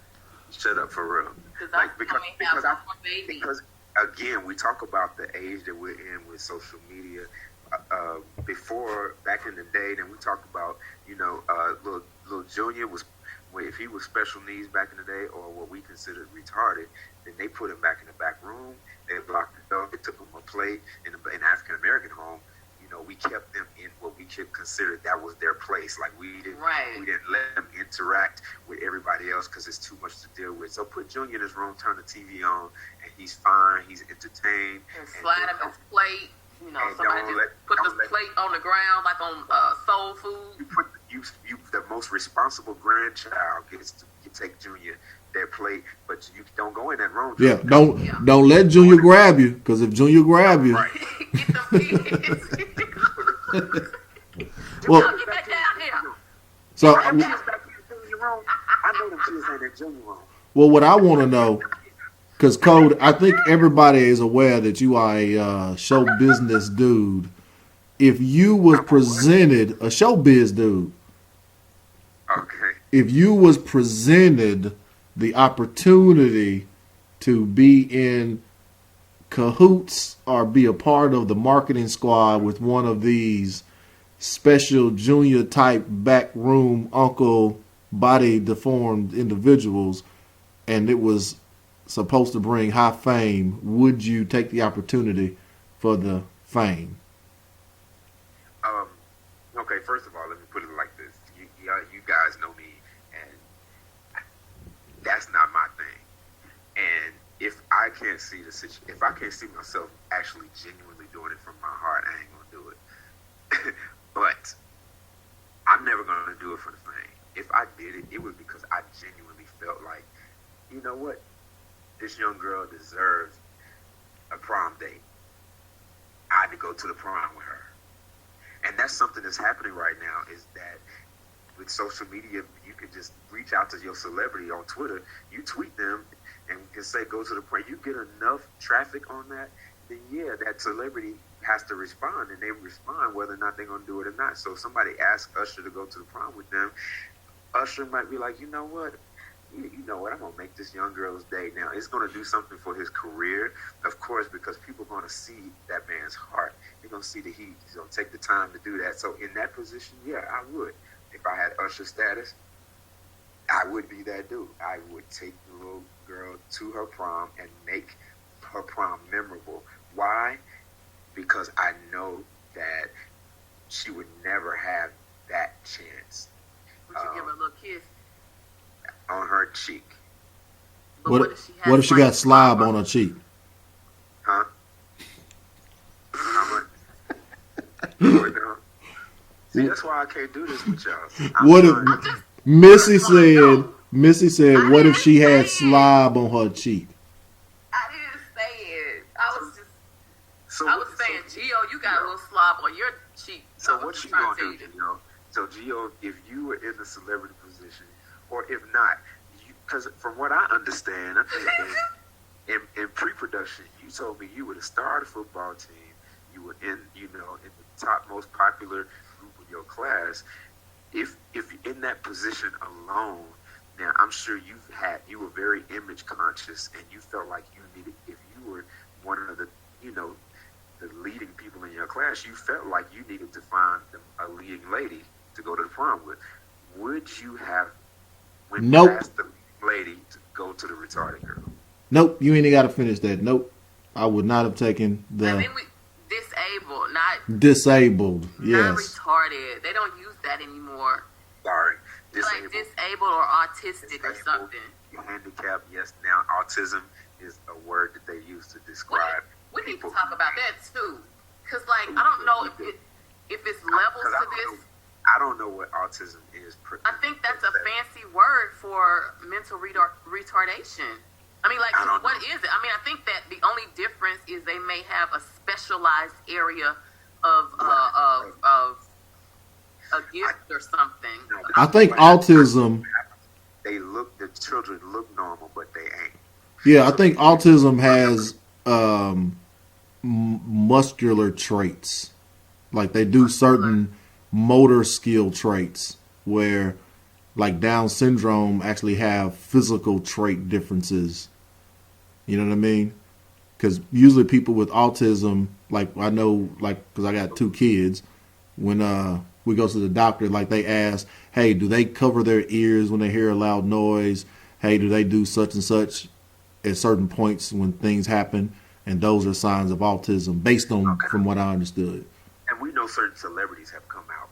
shut up for real. Because I may have one more baby. Because again, we talk about the age that we're in with social media. Before, back in the day, then we talked about, little Junior was, if he was special needs back in the day, or what we considered retarded, then they put him back in the back room. They blocked the door. They took him a plate in an African American home. We kept them in what we could consider that was their place. Like we didn't let them interact with everybody else because it's too much to deal with. So put Junior in his room, turn the TV on, and he's fine. He's entertained. And slide him his plate. Somebody put this plate on the ground like on soul food. The most responsible grandchild gets to take Junior their plate, but you don't go in that room. Yeah, don't let Junior grab you, because if Junior grab you, right. Get the kids. well, Get back down here. so I know them kids ain't in Junior room. well, what I want to know, because Code, I think everybody is aware that you are a show business dude. If you was presented a showbiz dude, Okay. if you was presented the opportunity to be in cahoots or be a part of the marketing squad with one of these special junior type backroom uncle body deformed individuals, and it was supposed to bring high fame, would you take the opportunity for the fame? Okay, first of all, let me put it like this. You guys know me, and that's not my thing. And if I can't see if I can't see myself actually genuinely doing it from my heart, I ain't gonna do it. But I'm never gonna do it for the fame. If I did it, it was because I genuinely felt like, you know what, this young girl deserves a prom date. I had to go to the prom with her. And that's something that's happening right now, is that with social media, you can just reach out to your celebrity on Twitter. You tweet them and can say, go to the prom. You get enough traffic on that, then yeah, that celebrity has to respond, and they respond whether or not they're going to do it or not. So if somebody asks Usher to go to the prom with them, Usher might be like, you know what? you know what, I'm going to make this young girl's day. Now, it's going to do something for his career, of course, because people are going to see that man's heart. They're going to see that he's going to take the time to do that. So in that position, yeah, I would. If I had Usher status, I would be that dude. I would take the little girl to her prom and make her prom memorable. Why? Because I know that she would never have that chance. Would you give her a little kiss? On her cheek. But What if she got slob on her cheek? Huh? See, that's why I can't do this with y'all. What if Missy said, what if she had slob on her cheek? I didn't say it. I was saying, Gio, you got a little slob on your cheek. So what you gonna do, Gio? So Gio, if you were in the celebrity position, or if not, because from what I understand, I think in pre-production, you told me you were the star of the football team. You were in the top most popular group of your class. If in that position alone, now I'm sure you were very image conscious, and you felt like you needed, if you were one of the the leading people in your class, you felt like you needed to find a leading lady to go to the prom with. Would you have went past the lady to go to the retarded girl? Nope, you ain't got to finish that. Nope, I would not have taken the disabled, not disabled. Yes, not retarded. They don't use that anymore. Sorry, like disabled or autistic or something. Handicapped. Yes, now autism is a word that they use to describe. We need to talk about that too, because like I don't know if it's levels to this. I don't know what autism is. I think that's a fancy word for mental retardation. I mean, like, what is it? I mean, I think that the only difference is they may have a specialized area of a gift or something. I think autism. The children look normal, but they ain't. Yeah, I think autism has muscular traits. Like they do certain motor skill traits where like Down syndrome actually have physical trait differences. You know what I mean? Because usually people with autism, like I know, like because I got 2 kids, when we go to the doctor, like they ask, hey, do they cover their ears when they hear a loud noise? Hey, do they do such and such at certain points when things happen? And those are signs of autism based on from what I understood. And we know certain celebrities have come out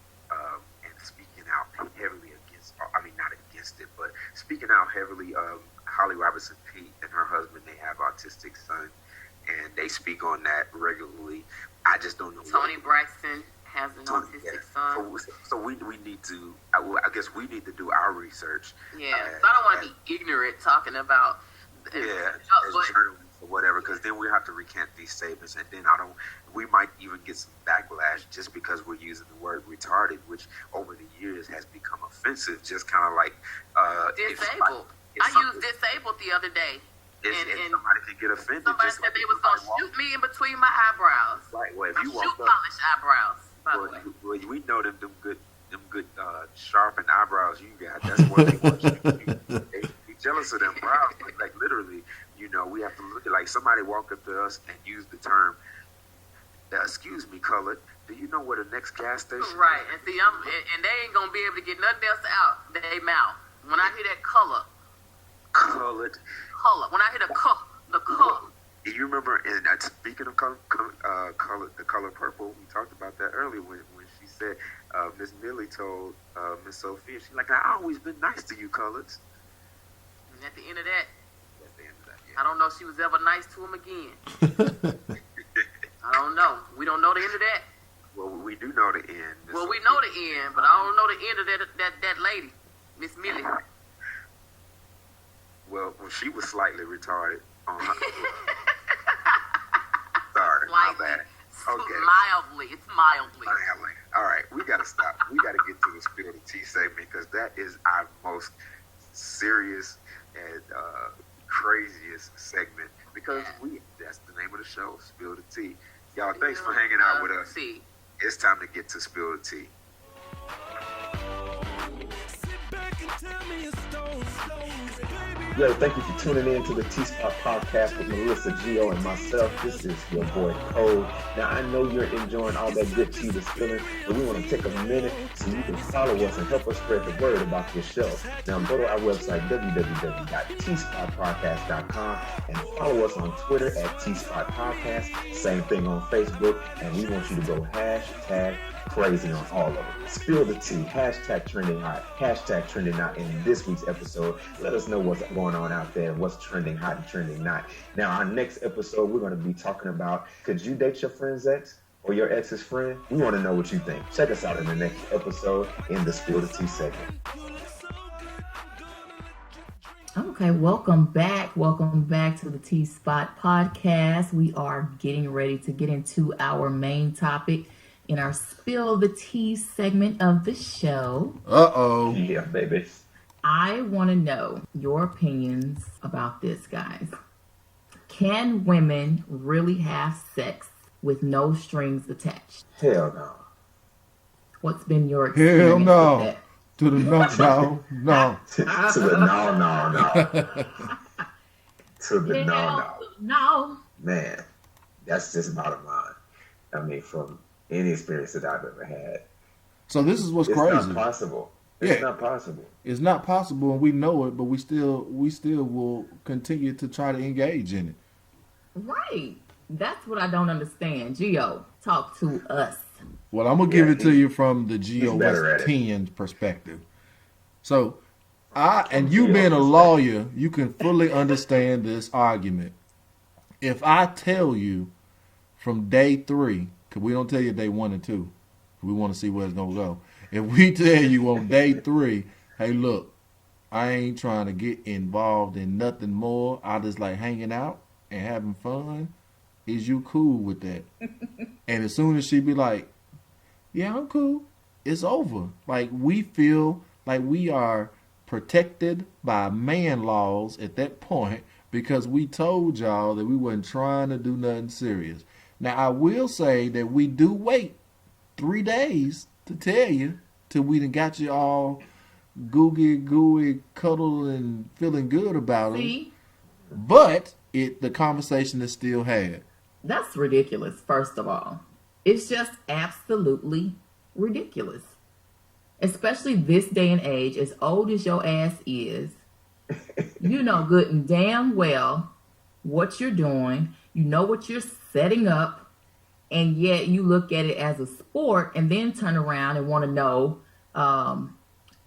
and speaking out heavily against, I mean, not against it, but speaking out heavily. Holly Robinson Peete and her husband, they have autistic son, and they speak on that regularly. I just don't know. Tony Braxton has an autistic son. So we need to, I guess we need to do our research. Yeah, so I don't want to be ignorant talking about as journalists or whatever, because then we have to recant these statements, and then we might even get some backlash just because we're using the word retarded, which over the years has become offensive, just kind of like disabled. I used disabled the other day. And somebody can get offended. Somebody said they was going to shoot me in between my eyebrows. Right. Well, if you walk up, polish eyebrows, by the way. Well, we know them good sharpened eyebrows you got. That's what they want you to do. They be jealous of them brows. Like literally, we have to look at, like, somebody walk up to us and use the term, excuse me, colored, do you know where the next gas station is? Right. And see, and they ain't going to be able to get nothing else out their mouth. When I hear that colored. When I hear the color. You remember, and speaking of color, the color purple, we talked about that earlier when she said, Miss Millie told Miss Sophia, she's like, I always been nice to you, coloreds. And at the end of that, yeah. I don't know if she was ever nice to him again. I don't know. We don't know the end of that. Well, we do know the end. Well, we know the end, but I don't know the end of that lady, Miss Millie. Well, she was slightly retarded. Sorry, my bad. Okay. It's mildly. All right, we got to stop. We got to get to the Spill the Tea segment, because that is our most serious and craziest segment, because that's the name of the show, Spill the Tea. Y'all, thanks for hanging out with us. It's time to get to Spill the Tea. Sit back and tell me a story. Yo, thank you for tuning in to the T-Spot Podcast with Melissa, Gio, and myself. This is your boy, Cole. Now, I know you're enjoying all that good tea that's spilling, but we want to take a minute so you can follow us and help us spread the word about this show. Now, go to our website, www.tspotpodcast.com, and follow us on Twitter at T-Spot Podcast. Same thing on Facebook, and we want you to go hashtag crazy on all of it. Spill the tea, hashtag trending hot, hashtag trending not in this week's episode. Let us know what's going on out there, what's trending hot and trending not. Now, our next episode, we're going to be talking about, could you date your friend's ex or your ex's friend? We want to know what you think. Check us out in the next episode in the Spill the Tea segment. Okay, welcome back. Welcome back to the T-Spot Podcast. We are getting ready to get into our main topic in our Spill the Tea segment of the show. Uh-oh. Yeah, baby. I want to know your opinions about this, guys. Can women really have sex with no strings attached? Hell no. What's been your experience Hell no. with that? To the no. To the no. To the no. No. Man, that's just bottom line. I mean, from any experience that I've ever had. So this is what's It's crazy. not possible. It's not possible. It's not possible, and we know it, but we still will continue to try to engage in it. Right. That's what I don't understand. Gio, talk to us. Well, I'm gonna give it to you from the Geo better West at it. 10 perspective. So, you being a lawyer, you can fully understand this argument. If I tell you from day 3, because we don't tell you day 1 and 2, we want to see where it's gonna go. If we tell you on day 3, hey, look, I ain't trying to get involved in nothing more. I just like hanging out and having fun. Is you cool with that? And as soon as she be like, yeah, I'm cool, it's over. Like, we feel like we are protected by man laws at that point because we told y'all that we wasn't trying to do nothing serious. Now, I will say that we do wait 3 days to tell you till we done got you all gooey, cuddle, and feeling good about it. See? But the conversation is still had. That's ridiculous, first of all. It's just absolutely ridiculous. Especially this day and age, as old as your ass is, you know good and damn well what you're doing. You know what you're setting up. And yet you look at it as a sport and then turn around and want to know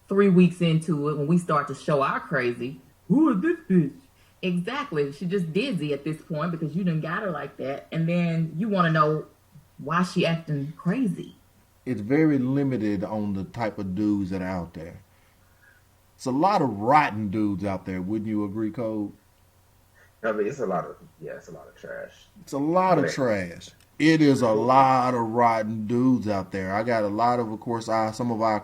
3 weeks into it when we start to show our crazy. Who is this bitch? Exactly. She just dizzy at this point because you done got her like that. And then you want to know why she acting crazy. It's very limited on the type of dudes that are out there. It's a lot of rotten dudes out there. Wouldn't you agree, Cole? I mean, it's a lot of trash. It's a lot of trash. It is a lot of rotten dudes out there. I got a lot of course, some of our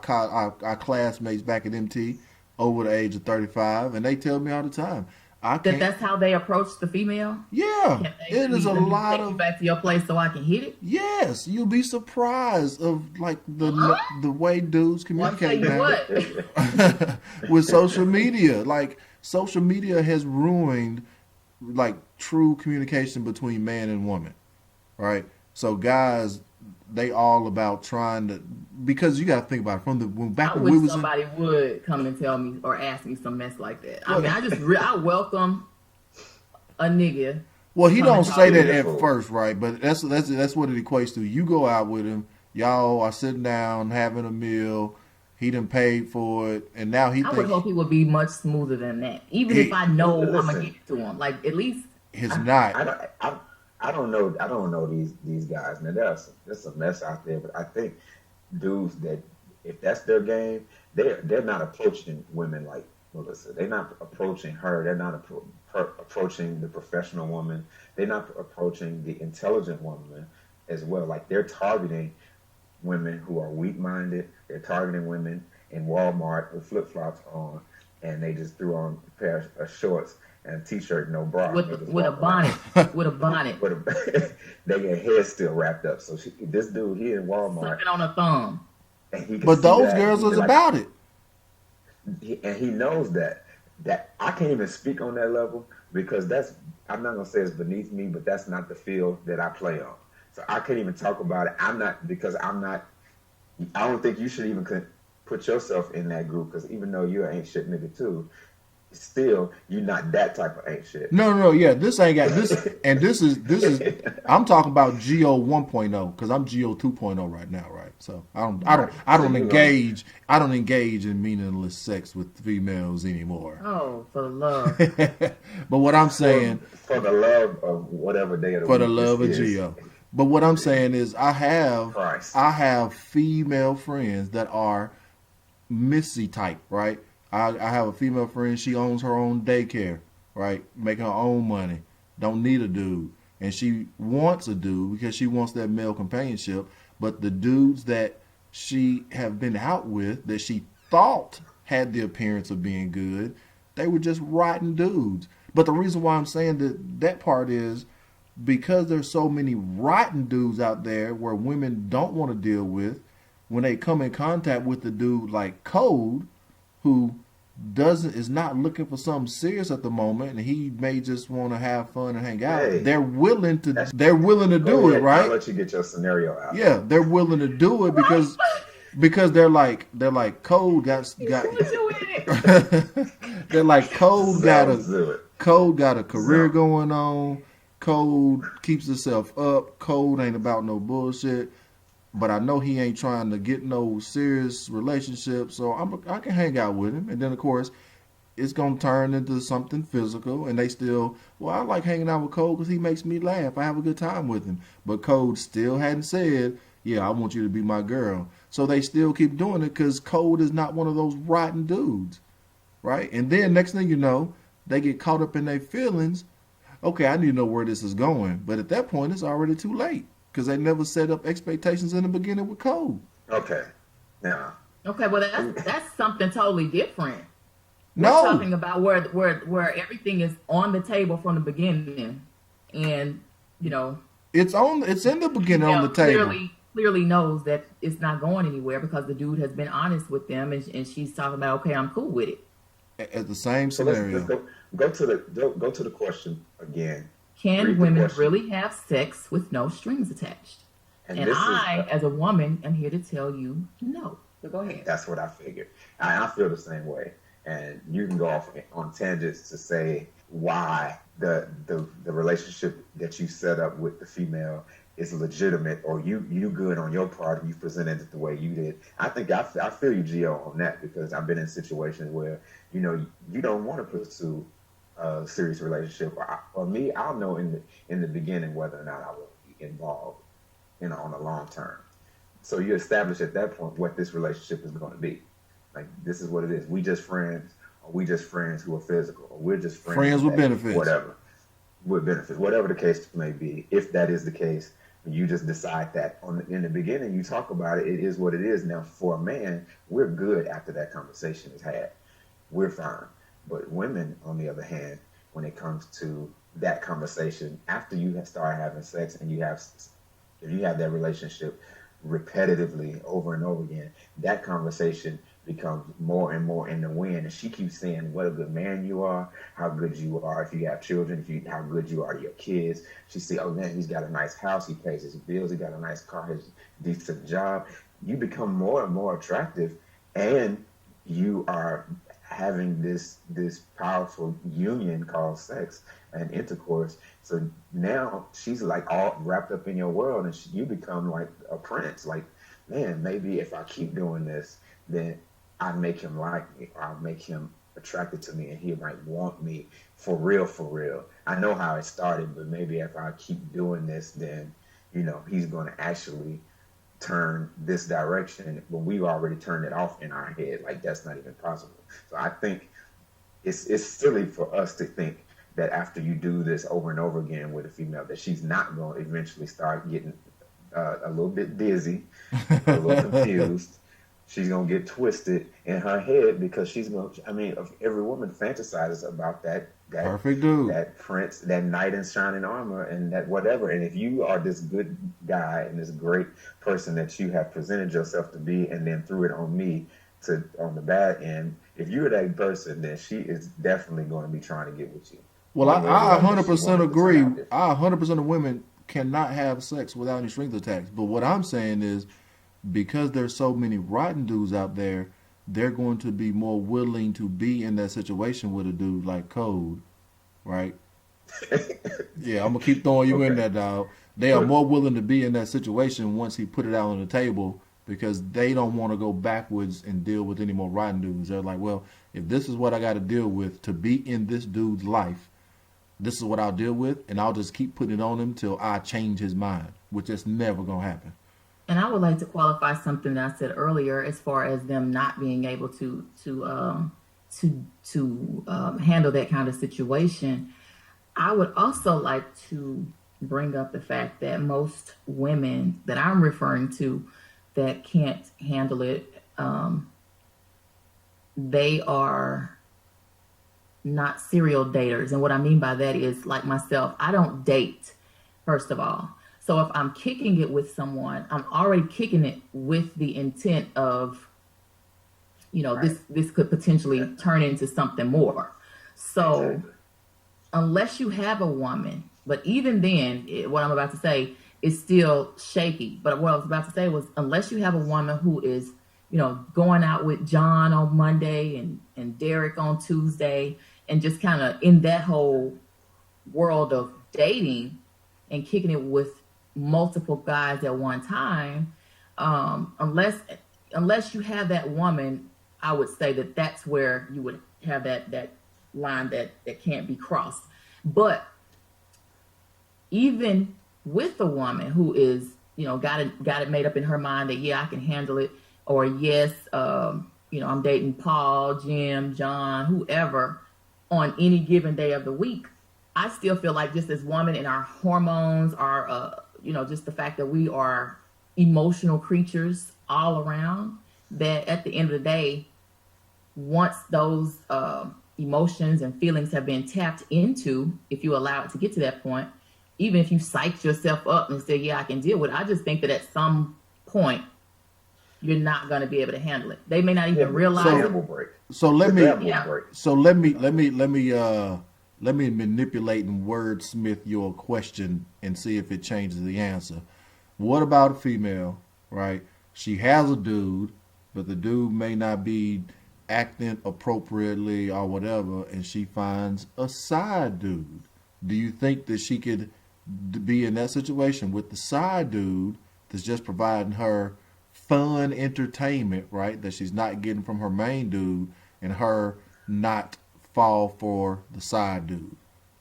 classmates back at MT over the age of 35, and they tell me all the time, That's how they approach the female? Yeah, it is a lot take of. you back to your place so I can hit it? Yes, you'll be surprised of like the way dudes communicate Well, I'll tell you what. with social media. Like, social media has ruined like true communication between man and woman, right? So guys, they all about trying to, because you got to think about it, I wish somebody would come and tell me or ask me some mess like that. I mean, I welcome a nigga. Well, he don't say that at Beautiful. first, right? But that's what it equates to. You go out with him, y'all are sitting down having a meal. He done paid for it, and now he I would thinks hope he would be much smoother than that. Even if I know I'm gonna get it to him, like at least it's not. I don't know these guys. Now there's a mess out there, but I think dudes that if that's their game, they're not approaching women like Melissa. They're not approaching her. They're not approaching the professional woman. They're not approaching the intelligent woman as well. Like, they're targeting women who are weak-minded. They're targeting women in Walmart with flip-flops on, and they just threw on a pair of shorts and a t-shirt, no bra. with a bonnet, with a bonnet, They get hair still wrapped up. So this dude here in Walmart, sucking on a thumb. and he can But see those that, girls and was he's like- about it. and he knows that. that I can't even speak on that level because I'm not gonna say it's beneath me, but that's not the field that I play on. So I can't even talk about it. I don't think you should even put yourself in that group because even though you're an ain't shit nigga too, still you're not that type of ain't shit. No, yeah, this ain't got this, and this is. I'm talking about Geo 1.0 because I'm Geo 2.0 right now, right? So I don't engage in meaningless sex with females anymore. Oh, for the love. But what I'm saying, for the love of whatever day of the for week the love of this is. Geo. But what I'm saying is, I Christ. have female friends that are Missy type, right? I have a female friend. She owns her own daycare, right? Making her own money. Don't need a dude. And she wants a dude because she wants that male companionship. But the dudes that she have been out with that she thought had the appearance of being good, they were just rotten dudes. But the reason why I'm saying that part is because there's so many rotten dudes out there where women don't want to deal with, when they come in contact with the dude like Code, who is not looking for something serious at the moment, and he may just want to have fun and hang out. Hey, they're willing to do it, I'll right? let you get your scenario out. Yeah, they're willing to do it because they're like Code got they're like Code got a career going on. Code keeps himself up. Code ain't about no bullshit. But I know he ain't trying to get no serious relationship, so I can hang out with him. And then, of course, it's going to turn into something physical. And they still, I like hanging out with Code because he makes me laugh. I have a good time with him. But Code still hadn't said, yeah, I want you to be my girl. So they still keep doing it because Code is not one of those rotten dudes, right? And then next thing you know, they get caught up in their feelings. Okay, I need to know where this is going. But at that point, it's already too late. Because they never set up expectations in the beginning with Code. Okay. Now. Okay, well that's something totally different. We're No. talking about where everything is on the table from the beginning, and It's in the beginning on the table. Clearly knows that it's not going anywhere because the dude has been honest with them, and she's talking about, okay, I'm cool with it. At the same So scenario. let's go to the question again. Can Read the women question. really have sex with no strings attached? And this I, as a woman, am here to tell you no. So go ahead. That's what I figured. I feel the same way. And you can go off on tangents to say why the relationship that you set up with the female is legitimate, or you good on your part and you presented it the way you did. I think I feel you, Gio, on that because I've been in situations where you don't want to pursue a serious relationship. For me, I'll know in the beginning whether or not I will be involved, on the long term. So you establish at that point what this relationship is going to be. Like, this is what it is. We just friends, or we just friends who are physical, or we're just friends with benefits. Whatever. With benefits. Whatever the case may be. If that is the case, you just decide that. In the beginning, you talk about it. It is what it is. Now, for a man, we're good after that conversation is had. We're fine. But women, on the other hand, when it comes to that conversation, after you start having sex and if you have that relationship repetitively over and over again, that conversation becomes more and more in the wind. And she keeps saying what a good man you are, how good you are if you have children, how good you are to your kids. She says, oh man, he's got a nice house, he pays his bills, he got a nice car, his decent job. You become more and more attractive, and you are having this powerful union called sex and intercourse. So now she's like all wrapped up in your world, and you become like a prince. Like, man, maybe if I keep doing this, then I make him like me, or I'll make him attracted to me, and he might want me for real, for real. I know how it started, but maybe if I keep doing this, then he's going to actually turn this direction when we've already turned it off in our head. Like, that's not even possible. So I think it's silly for us to think that after you do this over and over again with a female, that she's not going to eventually start getting a little bit dizzy, a little confused. She's going to get twisted in her head because she's going to, every woman fantasizes about that perfect dude, that prince, that knight in shining armor, and that whatever. And if you are this good guy and this great person that you have presented yourself to be, and then threw it on me on the bad end, if you're that person, then she is definitely going to be trying to get with you. Well, I 100% agree. Different. I 100% of women cannot have sex without any strings attached. But what I'm saying is, because there's so many rotten dudes out there, they're going to be more willing to be in that situation with a dude like Code, right? Yeah, I'm gonna keep throwing you in there, dog. They are more willing to be in that situation once he put it out on the table, because they don't want to go backwards and deal with any more rotten dudes. They're like, well, if this is what I got to deal with to be in this dude's life, this is what I'll deal with, and I'll just keep putting it on him till I change his mind, which is never gonna happen. And I would like to qualify something that I said earlier, as far as them not being able to handle that kind of situation. I would also like to bring up the fact that most women that I'm referring to that can't handle it, they are not serial daters. And what I mean by that is, like myself, I don't date, first of all. So if I'm kicking it with someone, I'm already kicking it with the intent of, right, this could potentially turn into something more. So exactly, unless you have a woman, but even then, what I'm about to say is still shaky. But what I was about to say was, unless you have a woman who is, going out with John on Monday and Derek on Tuesday, and just kind of in that whole world of dating and kicking it with multiple guys at one time, unless you have that woman, I would say that that's where you would have that line that can't be crossed. But even with a woman who is, got it made up in her mind that, yeah, I can handle it, or yes, I'm dating Paul, Jim, John, whoever on any given day of the week, I still feel like, just as women and our hormones are, just the fact that we are emotional creatures all around, that at the end of the day, once those emotions and feelings have been tapped into, if you allow it to get to that point, even if you psych yourself up and say, yeah, I can deal with it, I just think that at some point, you're not going to be able to handle it. They may not even realize it. So let me manipulate and wordsmith your question and see if it changes the answer. What about a female, right? She has a dude, but the dude may not be acting appropriately or whatever, and she finds a side dude. Do you think that she could be in that situation with the side dude that's just providing her fun entertainment, right, that she's not getting from her main dude, and her not fall for the side dude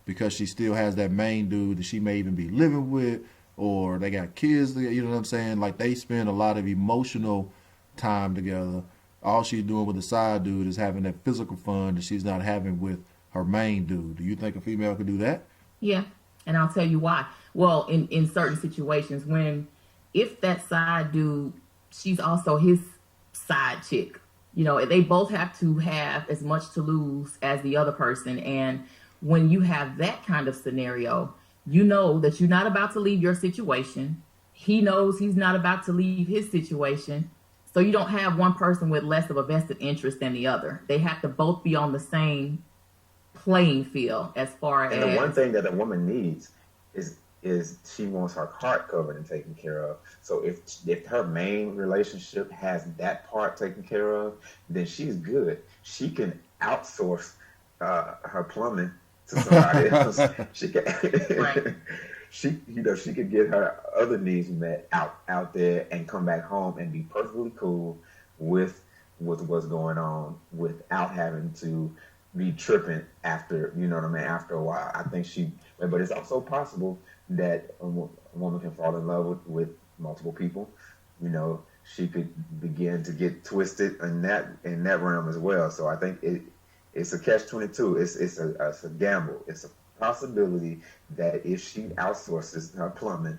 because she still has that main dude that she may even be living with, or they got kids, you know what I'm saying? Like, they spend a lot of emotional time together. All she's doing with the side dude is having that physical fun that she's not having with her main dude. Do you think a female could do that? Yeah, and I'll tell you why. Well, in certain situations, if that side dude, she's also his side chick, they both have to have as much to lose as the other person. And when you have that kind of scenario, you know that you're not about to leave your situation. He knows he's not about to leave his situation. So you don't have one person with less of a vested interest than the other. They have to both be on the same playing field as far as... And the one thing that a woman needs is she wants her heart covered and taken care of. So if her main relationship has that part taken care of, then she's good. She can outsource her plumbing to somebody else. She can, right. She could get her other needs met out there and come back home and be perfectly cool with what's going on without having to be tripping after, after a while. I think but it's also possible that a woman can fall in love with multiple people. She could begin to get twisted in that realm as well. So I think it's a catch-22. It's a gamble. It's a possibility that if she outsources her plumbing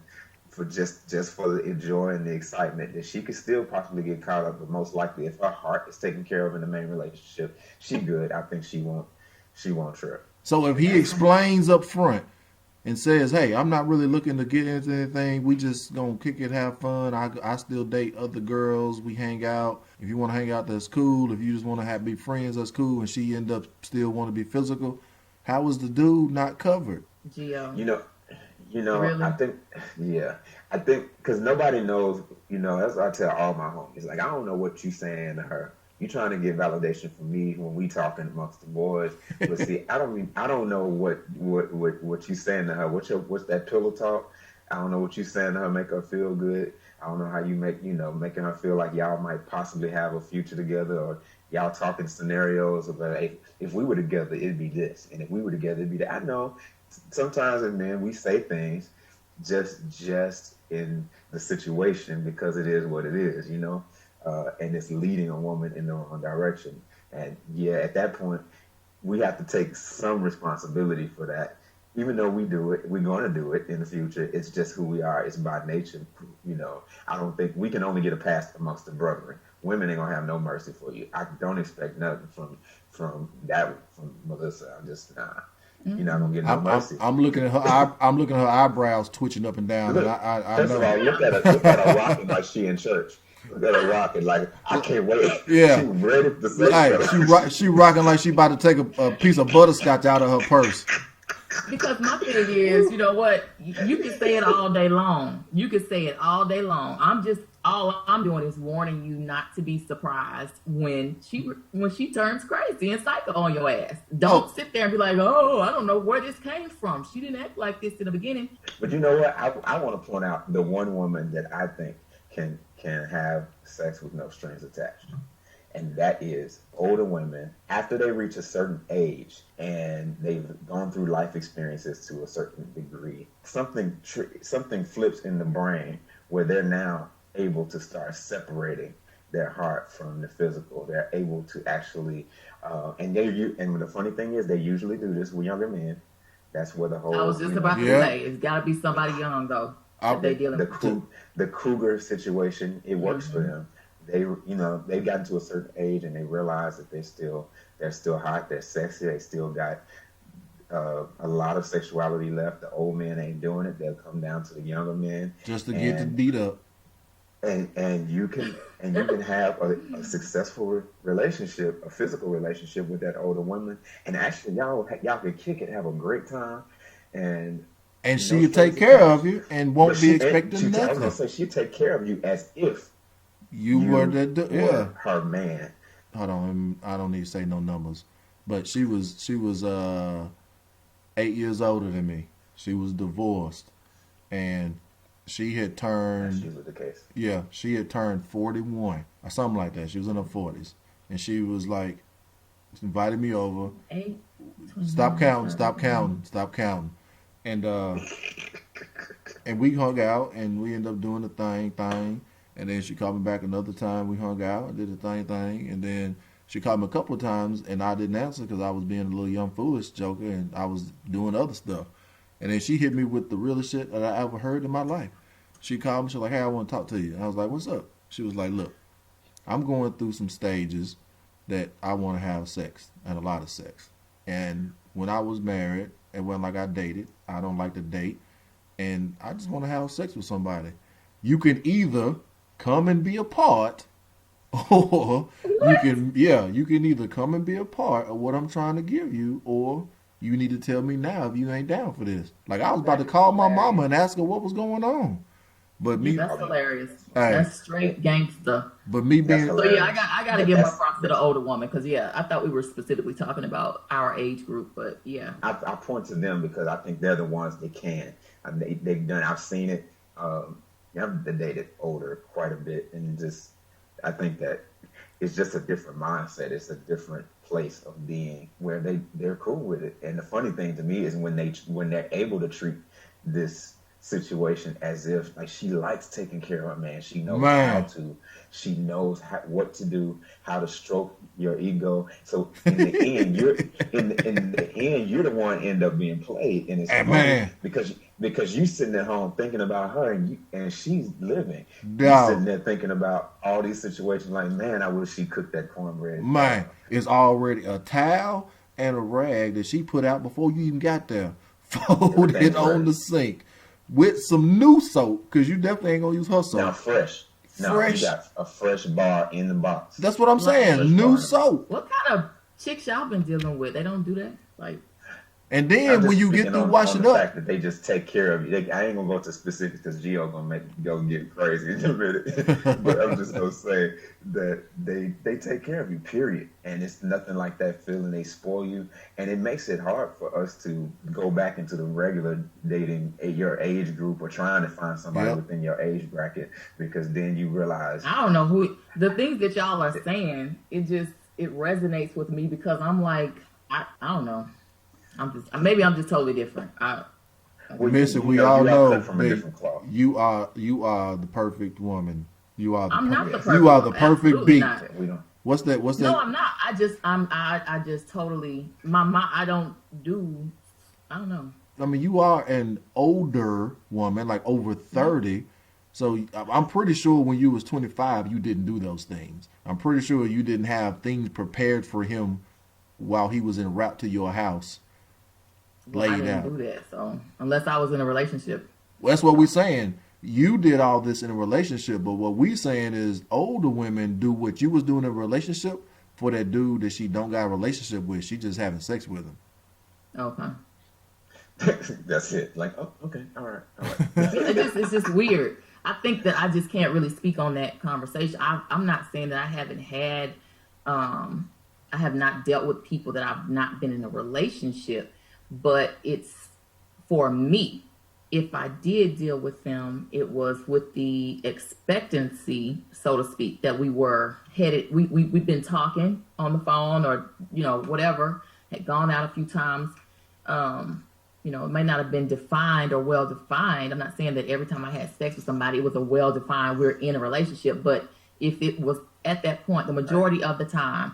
for just for the joy and the excitement, that she could still possibly get caught up. But most likely, if her heart is taken care of in the main relationship, she good. I think she won't trip. So if he explains up front, and says, hey, I'm not really looking to get into anything. We just gonna kick it, have fun. I still date other girls. We hang out. If you want to hang out, that's cool. If you just want to be friends, that's cool. And she end up still want to be physical. How was the dude not covered? Gio. You know, Really? I think because nobody knows, that's what I tell all my homies. Like, I don't know what you saying to her. You trying to get validation from me when we talking amongst the boys. But see, I don't know what you saying to her. What's that pillow talk? I don't know what you saying to her, make her feel good. I don't know how you making her feel like y'all might possibly have a future together, or y'all talking scenarios about, hey, if we were together, it'd be this, and if we were together, it'd be that. I know sometimes as men we say things just in the situation because it is what it is, and it's leading a woman in the wrong direction. And yeah, at that point, we have to take some responsibility for that. Even though we do it, we're going to do it in the future. It's just who we are. It's by nature. I don't think we can only get a pass amongst the brethren. Women ain't gonna have no mercy for you. I don't expect nothing from Melissa. I'm just You're not gonna get no mercy. I'm looking at her. I'm looking at her eyebrows twitching up and down. Look, and I first know. of all, look at her rocking like she in church. Look at her rocking like I can't wait. Yeah. She ready to say Hey, something. she rocking like she about to take a piece of butterscotch out of her purse. Because my thing is, you know what? You can say it all day long. You can say it all day long. All I'm doing is warning you not to be surprised when she turns crazy and psycho on your ass. Don't sit there and be like, oh, I don't know where this came from. She didn't act like this in the beginning. But you know what? I want to point out the one woman that I think can have sex with no strings attached. And that is older women after they reach a certain age and they've gone through life experiences to a certain degree. Something flips in the brain where they're now able to start separating their heart from the physical. They're able to actually, and the funny thing is they usually do this with younger men. That's where the whole. I was just about to say it's got to be somebody young though that they dealing with. The cougar situation, it works for them. They've gotten to a certain age and they realize that they're still hot, they're sexy, they still got a lot of sexuality left. The old men ain't doing it. They'll come down to the younger men Just to get the beat up. And you can have a successful relationship, a physical relationship with that older woman, and actually y'all can kick it, have a great time, and she'll take care of you and won't be expecting I was nothing. gonna say she'll take care of you as if You were her man. Hold on, I don't need to say no numbers, but she was 8 years older than me. She was divorced, and she had turned. That's usually the case. Yeah, she had turned 41 or something like that. She was in her 40s, and she was like, invited me over. 8, Stop counting, and we hung out, and we ended up doing the thing. And then she called me back another time. We hung out and did the thing. And then she called me a couple of times, and I didn't answer because I was being a little young, foolish joker, and I was doing other stuff. And then she hit me with the realest shit that I ever heard in my life. She called me. She was like, hey, I want to talk to you. And I was like, what's up? She was like, look, I'm going through some stages that I want to have sex, and a lot of sex. And when I was married, and when I dated, I don't like to date, and I just want to have sex with somebody. You can either come and be a part, or you can either come and be a part of what I'm trying to give you, or you need to tell me now if you ain't down for this. Like, I was about to call my mama and ask her what was going on. But me, that's hilarious. Hey. That's straight gangster. But me being, So yeah, I gotta give my props to the older woman because I thought we were specifically talking about our age group, but yeah. I point to them because I think they're the ones that can. They've done. I've seen it. I've dated older quite a bit, and I think that it's just a different mindset. It's a different place of being where they're cool with it. And the funny thing to me is when they're able to treat this situation as if like she likes taking care of her man. She knows how to. She knows what to do, how to stroke your ego. So in the end, you're the one end up being played, and it's funny because you sitting at home thinking about her, and she's living. You're sitting there thinking about all these situations. Like, man, I wish she cooked that cornbread. Man, it's already a towel and a rag that she put out before you even got there. fold it on the sink with some new soap, because you definitely ain't gonna use her soap. Now fresh. Now Fresh. you got a fresh bar in the box. That's what I'm saying. Fresh New bar. soap. What kind of chicks y'all been dealing with? They don't do that? Like, And I'm then just when you get speaking through on washing the up, fact that they just take care of you. I ain't gonna go to specifics because Gio gonna go get crazy in a minute. But I'm just gonna say that they take care of you, period. And it's nothing like that feeling they spoil you, and it makes it hard for us to go back into the regular dating at your age group or trying to find somebody Yep. within your age bracket, because then you realize I don't know who the things that y'all are saying. It resonates with me because I'm like, I don't know. Maybe I'm just totally different. Listen, we you all are know cut from a that different cloth. you are the perfect woman. You are the I'm not the perfect. perfect. You are the perfect Absolutely beat. not. We don't. What's that? What's No, that? I'm not. I just totally I don't know. I mean, you are an older woman, like over 30. So I'm pretty sure when you was 25, you didn't do those things. I'm pretty sure you didn't have things prepared for him while he was en route to your house. Well, I Laid didn't out. do that. So unless I was in a relationship. Well, that's what we're saying. You did all this in a relationship, but what we're saying is older women do what you was doing in a relationship for that dude that she don't got a relationship with. She just having sex with him. Okay. That's it. Like, oh, okay, all right. It's just weird. I think that I just can't really speak on that conversation. I'm not saying that I haven't had, I have not dealt with people that I've not been in a relationship, but it's for me. If I did deal with them, it was with the expectancy, so to speak, that we were headed. We've been talking on the phone or whatever, had gone out a few times. It may not have been defined or well defined. I'm not saying that every time I had sex with somebody, it was a well defined, we're in a relationship. But if it was at that point, the majority of the time,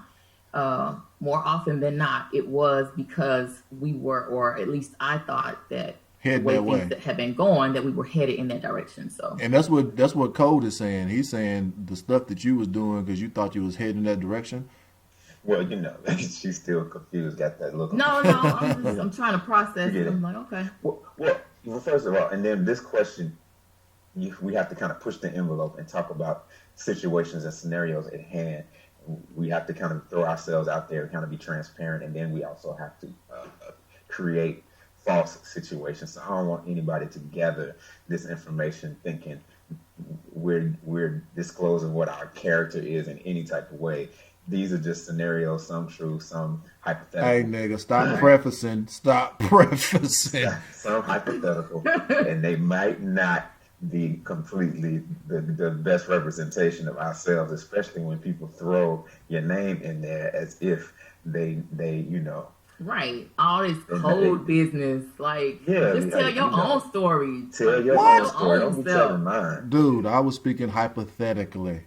more often than not, it was because we were, or at least I thought that Head the way that way. things that had been going, that we were headed in that direction. So, And that's what Code is saying. He's saying the stuff that you was doing because you thought you was heading in that direction. Well, she's still confused, got that look. no, I'm trying to process You it. get it. I'm like, okay. Well, first of all, and then this question, we have to kind of push the envelope and talk about situations and scenarios at hand. We have to kind of throw ourselves out there and kind of be transparent, and then we also have to create false situations. So I don't want anybody to gather this information thinking we're disclosing what our character is in any type of way. These are just scenarios, some true, some hypothetical. Hey, nigga, stop prefacing. Stop prefacing. Some hypothetical, and they might not be completely the best representation of ourselves, especially when people throw your name in there as if they Right. All this code business. Like, Yeah, just tell your own story. tell your What? own story. Don't be telling mine. Dude, I was speaking hypothetically.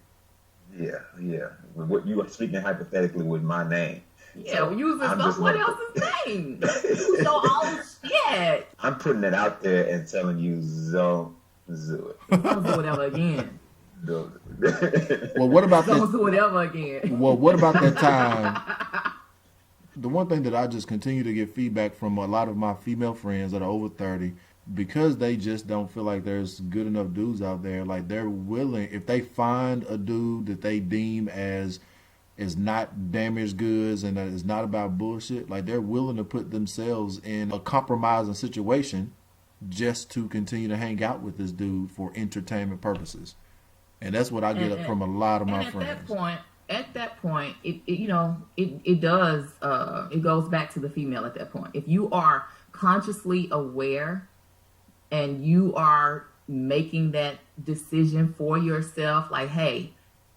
Yeah. What you are speaking hypothetically with my name. Yeah, So we're using I'm just someone letting- else's name. Use your own shit. I'm putting it out there and telling you, don't do Don't do whatever again. it. Well, what about Don't that? do whatever again. Well, what about that time? The one thing that I just continue to get feedback from a lot of my female friends that are over 30, because they just don't feel like there's good enough dudes out there. Like, they're willing, if they find a dude that they deem as is not damaged goods and that is not about bullshit, like, they're willing to put themselves in a compromising situation just to continue to hang out with this dude for entertainment purposes. And that's what I get from a lot of my And friends. at that point, it does, it goes back to the female at that point. If you are consciously aware and you are making that decision for yourself, like, hey,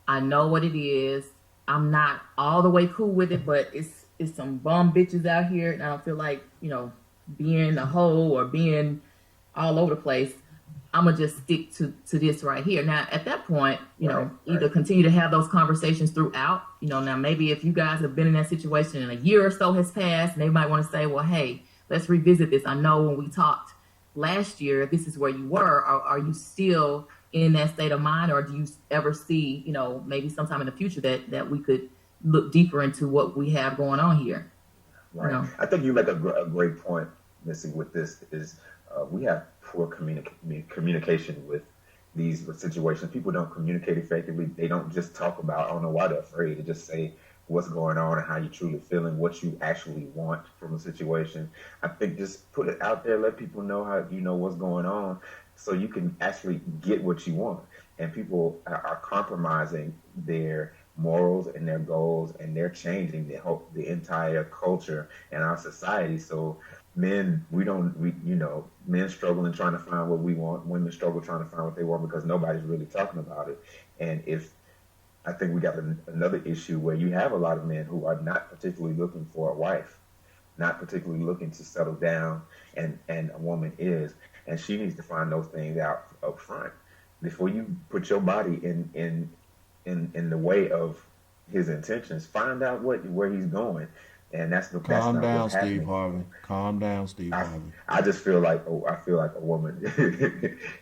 I know what it is. I'm not all the way cool with it, but it's some bum bitches out here, and I don't feel like, being a hoe or being all over the place. I'm gonna just stick to this right here. Now, at that point, either continue to have those conversations throughout. Now maybe if you guys have been in that situation and a year or so has passed, they might want to say, well, hey, let's revisit this. I know when we talked last year, this is where you were. Are you still in that state of mind, or do you ever see, maybe sometime in the future that we could look deeper into what we have going on here? Right. I think you make a great point missing with this is we have poor communication with these situations. People don't communicate effectively. They don't just talk about, I don't know why they're afraid to just say what's going on and how you truly feeling, what you actually want from a situation. I think just put it out there, let people know how you know what's going on so you can actually get what you want. And people are compromising their morals and their goals, and they're changing the entire culture and our society. So men, men struggling trying to find what we want, women struggle trying to find what they want because nobody's really talking about it. And I think we got another issue where you have a lot of men who are not particularly looking for a wife, not particularly looking to settle down, and a woman is, and she needs to find those things out up front before you put your body in the way of his intentions. Find out where he's going, and that's Calm not down, what's Steve happening. Harvey. Calm down, Steve Harvey. I just feel like a woman.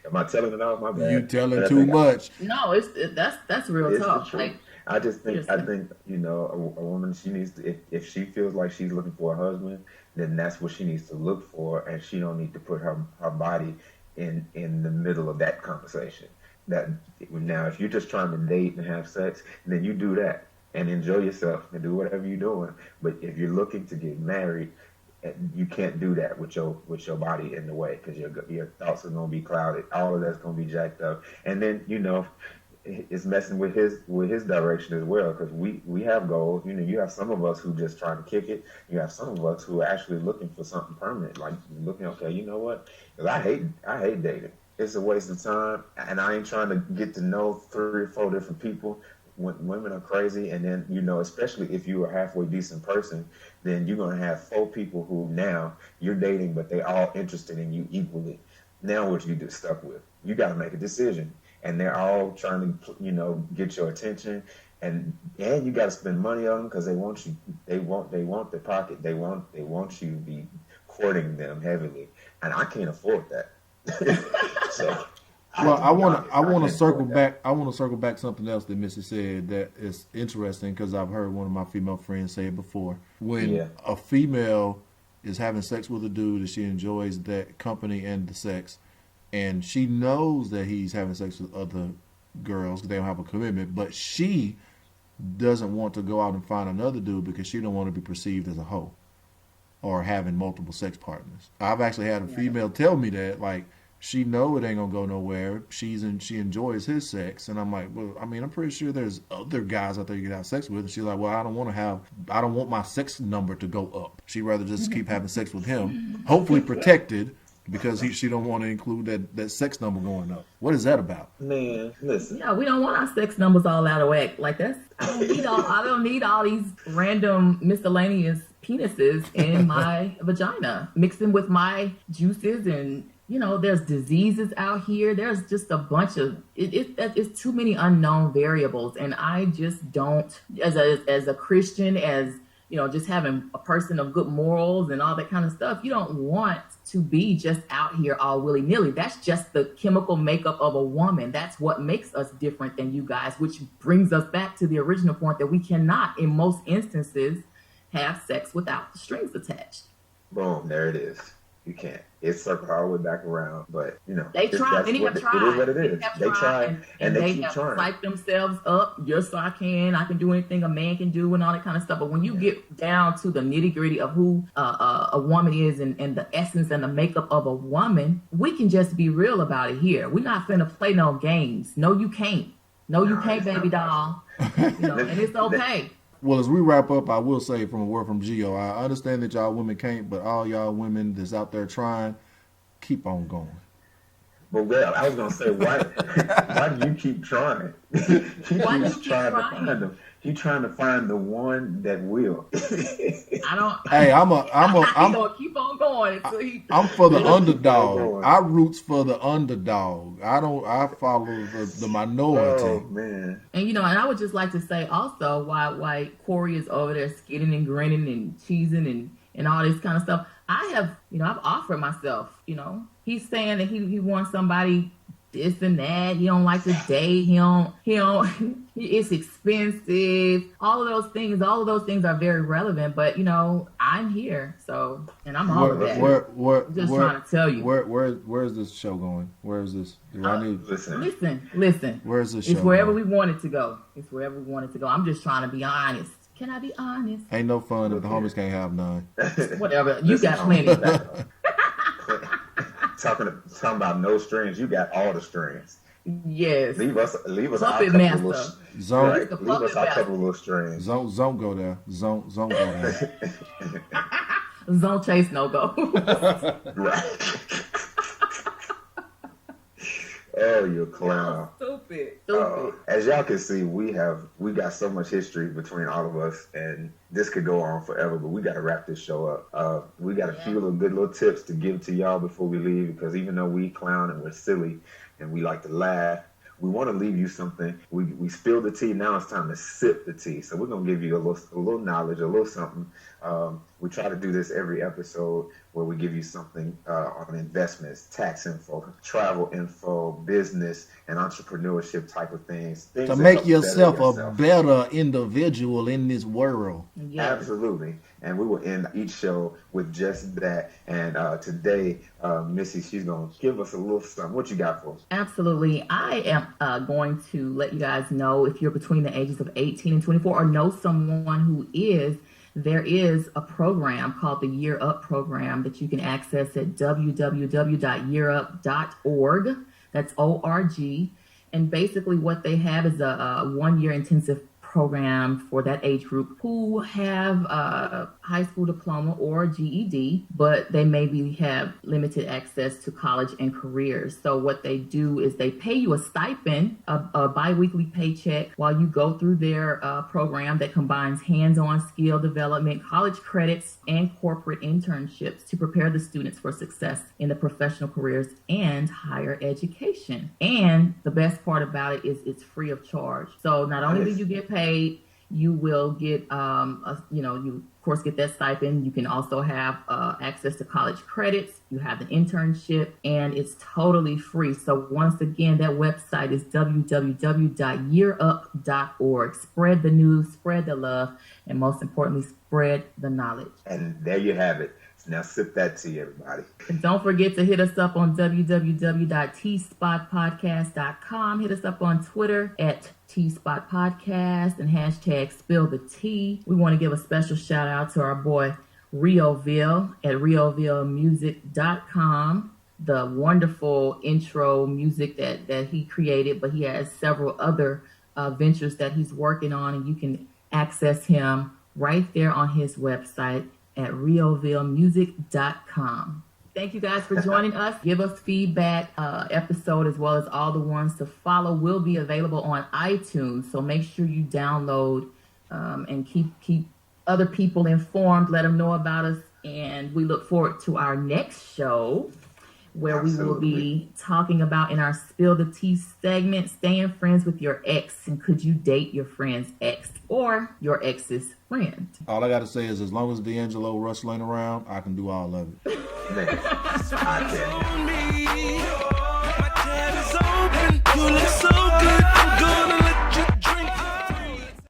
Am I telling it all? My bad. You telling too much. No, that's real It's the talk. truth. Like, I think seriously. a woman, she needs to, if she feels like she's looking for a husband, then that's what she needs to look for, and she don't need to put her body in the middle of that conversation. That now, if you're just trying to date and have sex, then you do that and enjoy yourself and do whatever you're doing. But if you're looking to get married, you can't do that with your body in the way, because your thoughts are going to be clouded. All of that's going to be jacked up, and then it's messing with his direction as well, because we have goals. You have some of us who just trying to kick it. You have some of us who are actually looking for something permanent, like looking, okay, you know what? Because I hate dating. It's a waste of time, and I ain't trying to get to know 3 or 4 different people. Women are crazy, and then especially if you're a halfway decent person, then you're gonna have 4 people who now you're dating, but they all interested in you equally. Now what you get stuck with? You got to make a decision, and they're all trying to get your attention, and you got to spend money on them because they want you. They want the pocket. They want you to be courting them heavily, and I can't afford that. So. Well, I want to circle back. I want to circle back something else that Missy said that is interesting, because I've heard one of my female friends say it before. When a female is having sex with a dude, and she enjoys that company and the sex, and she knows that he's having sex with other girls because they don't have a commitment, but she doesn't want to go out and find another dude because she don't want to be perceived as a hoe or having multiple sex partners. I've actually had a female tell me that, like, she know it ain't gonna go nowhere. She enjoys his sex, and I'm like, well, I mean, I'm pretty sure there's other guys out there you can have sex with. And she's like, well, I don't want my sex number to go up. She'd rather just keep having sex with him, hopefully protected, because she don't want to include that sex number going up. What is that about? Man, listen. Yeah, we don't want our sex numbers all out of whack. Like, I don't need all these random miscellaneous penises in my vagina mixing with my juices, and there's diseases out here. There's just a bunch of it's too many unknown variables, and I just don't, as a Christian, as just having a person of good morals and all that kind of stuff, you don't want to be just out here all willy-nilly. That's just the chemical makeup of a woman. That's what makes us different than you guys, which brings us back to the original point that we cannot, in most instances, have sex without the strings attached. Boom, there it is. You can't. It's circled all the way back around, but they try. Many have tried. It is what it is. They try, and they keep have trying. Psyched themselves up. Yes, I can do anything a man can do, and all that kind of stuff. But when you get down to the nitty gritty of who a woman is, and the essence and the makeup of a woman, we can just be real about it here. We're not finna play no games. No, you can't. No, you can't, baby doll. And it's okay. Well, as we wrap up, I will say, from a word from Gio, I understand that y'all women can't, but all y'all women that's out there trying, keep on going. But well, I was gonna say, why do you keep trying? Why do you keep trying? To find them. He's trying to find the one that will. I'm gonna keep on going until I'm for the underdog. I roots for the underdog. I follow the minority. Oh man. And and I would just like to say also why Corey is over there skidding and grinning and cheesing and all this kind of stuff. I've offered myself. He's saying that he wants somebody this and that. He don't like to date. He don't. It's expensive. All of those things are very relevant. But I I'm here. So, and I'm all of that. I'm just trying to tell you. Where's this show going? Where is this? Listen. Where's this show? It's wherever going? we want it to go. I'm just trying to be honest. Can I be honest? Ain't no fun if the homies can't have none. Whatever. You got plenty. Talking about no strings, you got all the strings. Yes. Leave us Puppet master. Zone. Right. Leave us our couple of little strings. Zone go there. Zone go there. Zone chase no go. Right. Oh, you clown. Stupid. As y'all can see, we got so much history between all of us, and this could go on forever, but we got to wrap this show up. We got a few good little tips to give to y'all before we leave, because even though we clown and we're silly and we like to laugh, we want to leave you something. We spilled the tea. Now it's time to sip the tea. So we're going to give you a little knowledge, a little something. We try to do this every episode where we give you something on investments, tax info, travel info, business, and entrepreneurship type of things to make yourself a better individual in this world. Yes. Absolutely. And we will end each show with just that. And today, Missy, she's going to give us a little something. What you got for us? Absolutely. I am going to let you guys know, if you're between the ages of 18 and 24 or know someone who is, there is a program called the Year Up program that you can access at www.yearup.org. That's ORG. And basically what they have is a 1-year intensive program for that age group who have a high school diploma or GED, but they maybe have limited access to college and careers. So what they do is they pay you a stipend, a biweekly paycheck, while you go through their program that combines hands-on skill development, college credits, and corporate internships to prepare the students for success in the professional careers and higher education. And the best part about it is it's free of charge. So not only do you get paid, you will get, you of course get that stipend. You can also have access to college credits. You have the internship, and it's totally free. So once again, that website is www.yearup.org. Spread the news, spread the love, and most importantly, spread the knowledge. And there you have it. Now sip that tea, everybody. And don't forget to hit us up on www.TSPOTpodcast.com. Hit us up on Twitter at TSPOT Podcast and hashtag Spill the Tea. We want to give a special shout out to our boy Rioville at riovillemusic.com. The wonderful intro music that he created, but he has several other ventures that he's working on, and you can access him right there on his website at riovillemusic.com. Thank you guys for joining us. Give us feedback. Episode as well as all the ones to follow will be available on iTunes. So make sure you download and keep other people informed. Let them know about us. And we look forward to our next show, where Absolutely. we will be talking about, in our Spill the Tea segment, staying friends with your ex, and could you date your friend's ex or your ex's friend? All I got to say is, as long as D'Angelo Russell ain't around, I can do all of it. Man, I can. on me.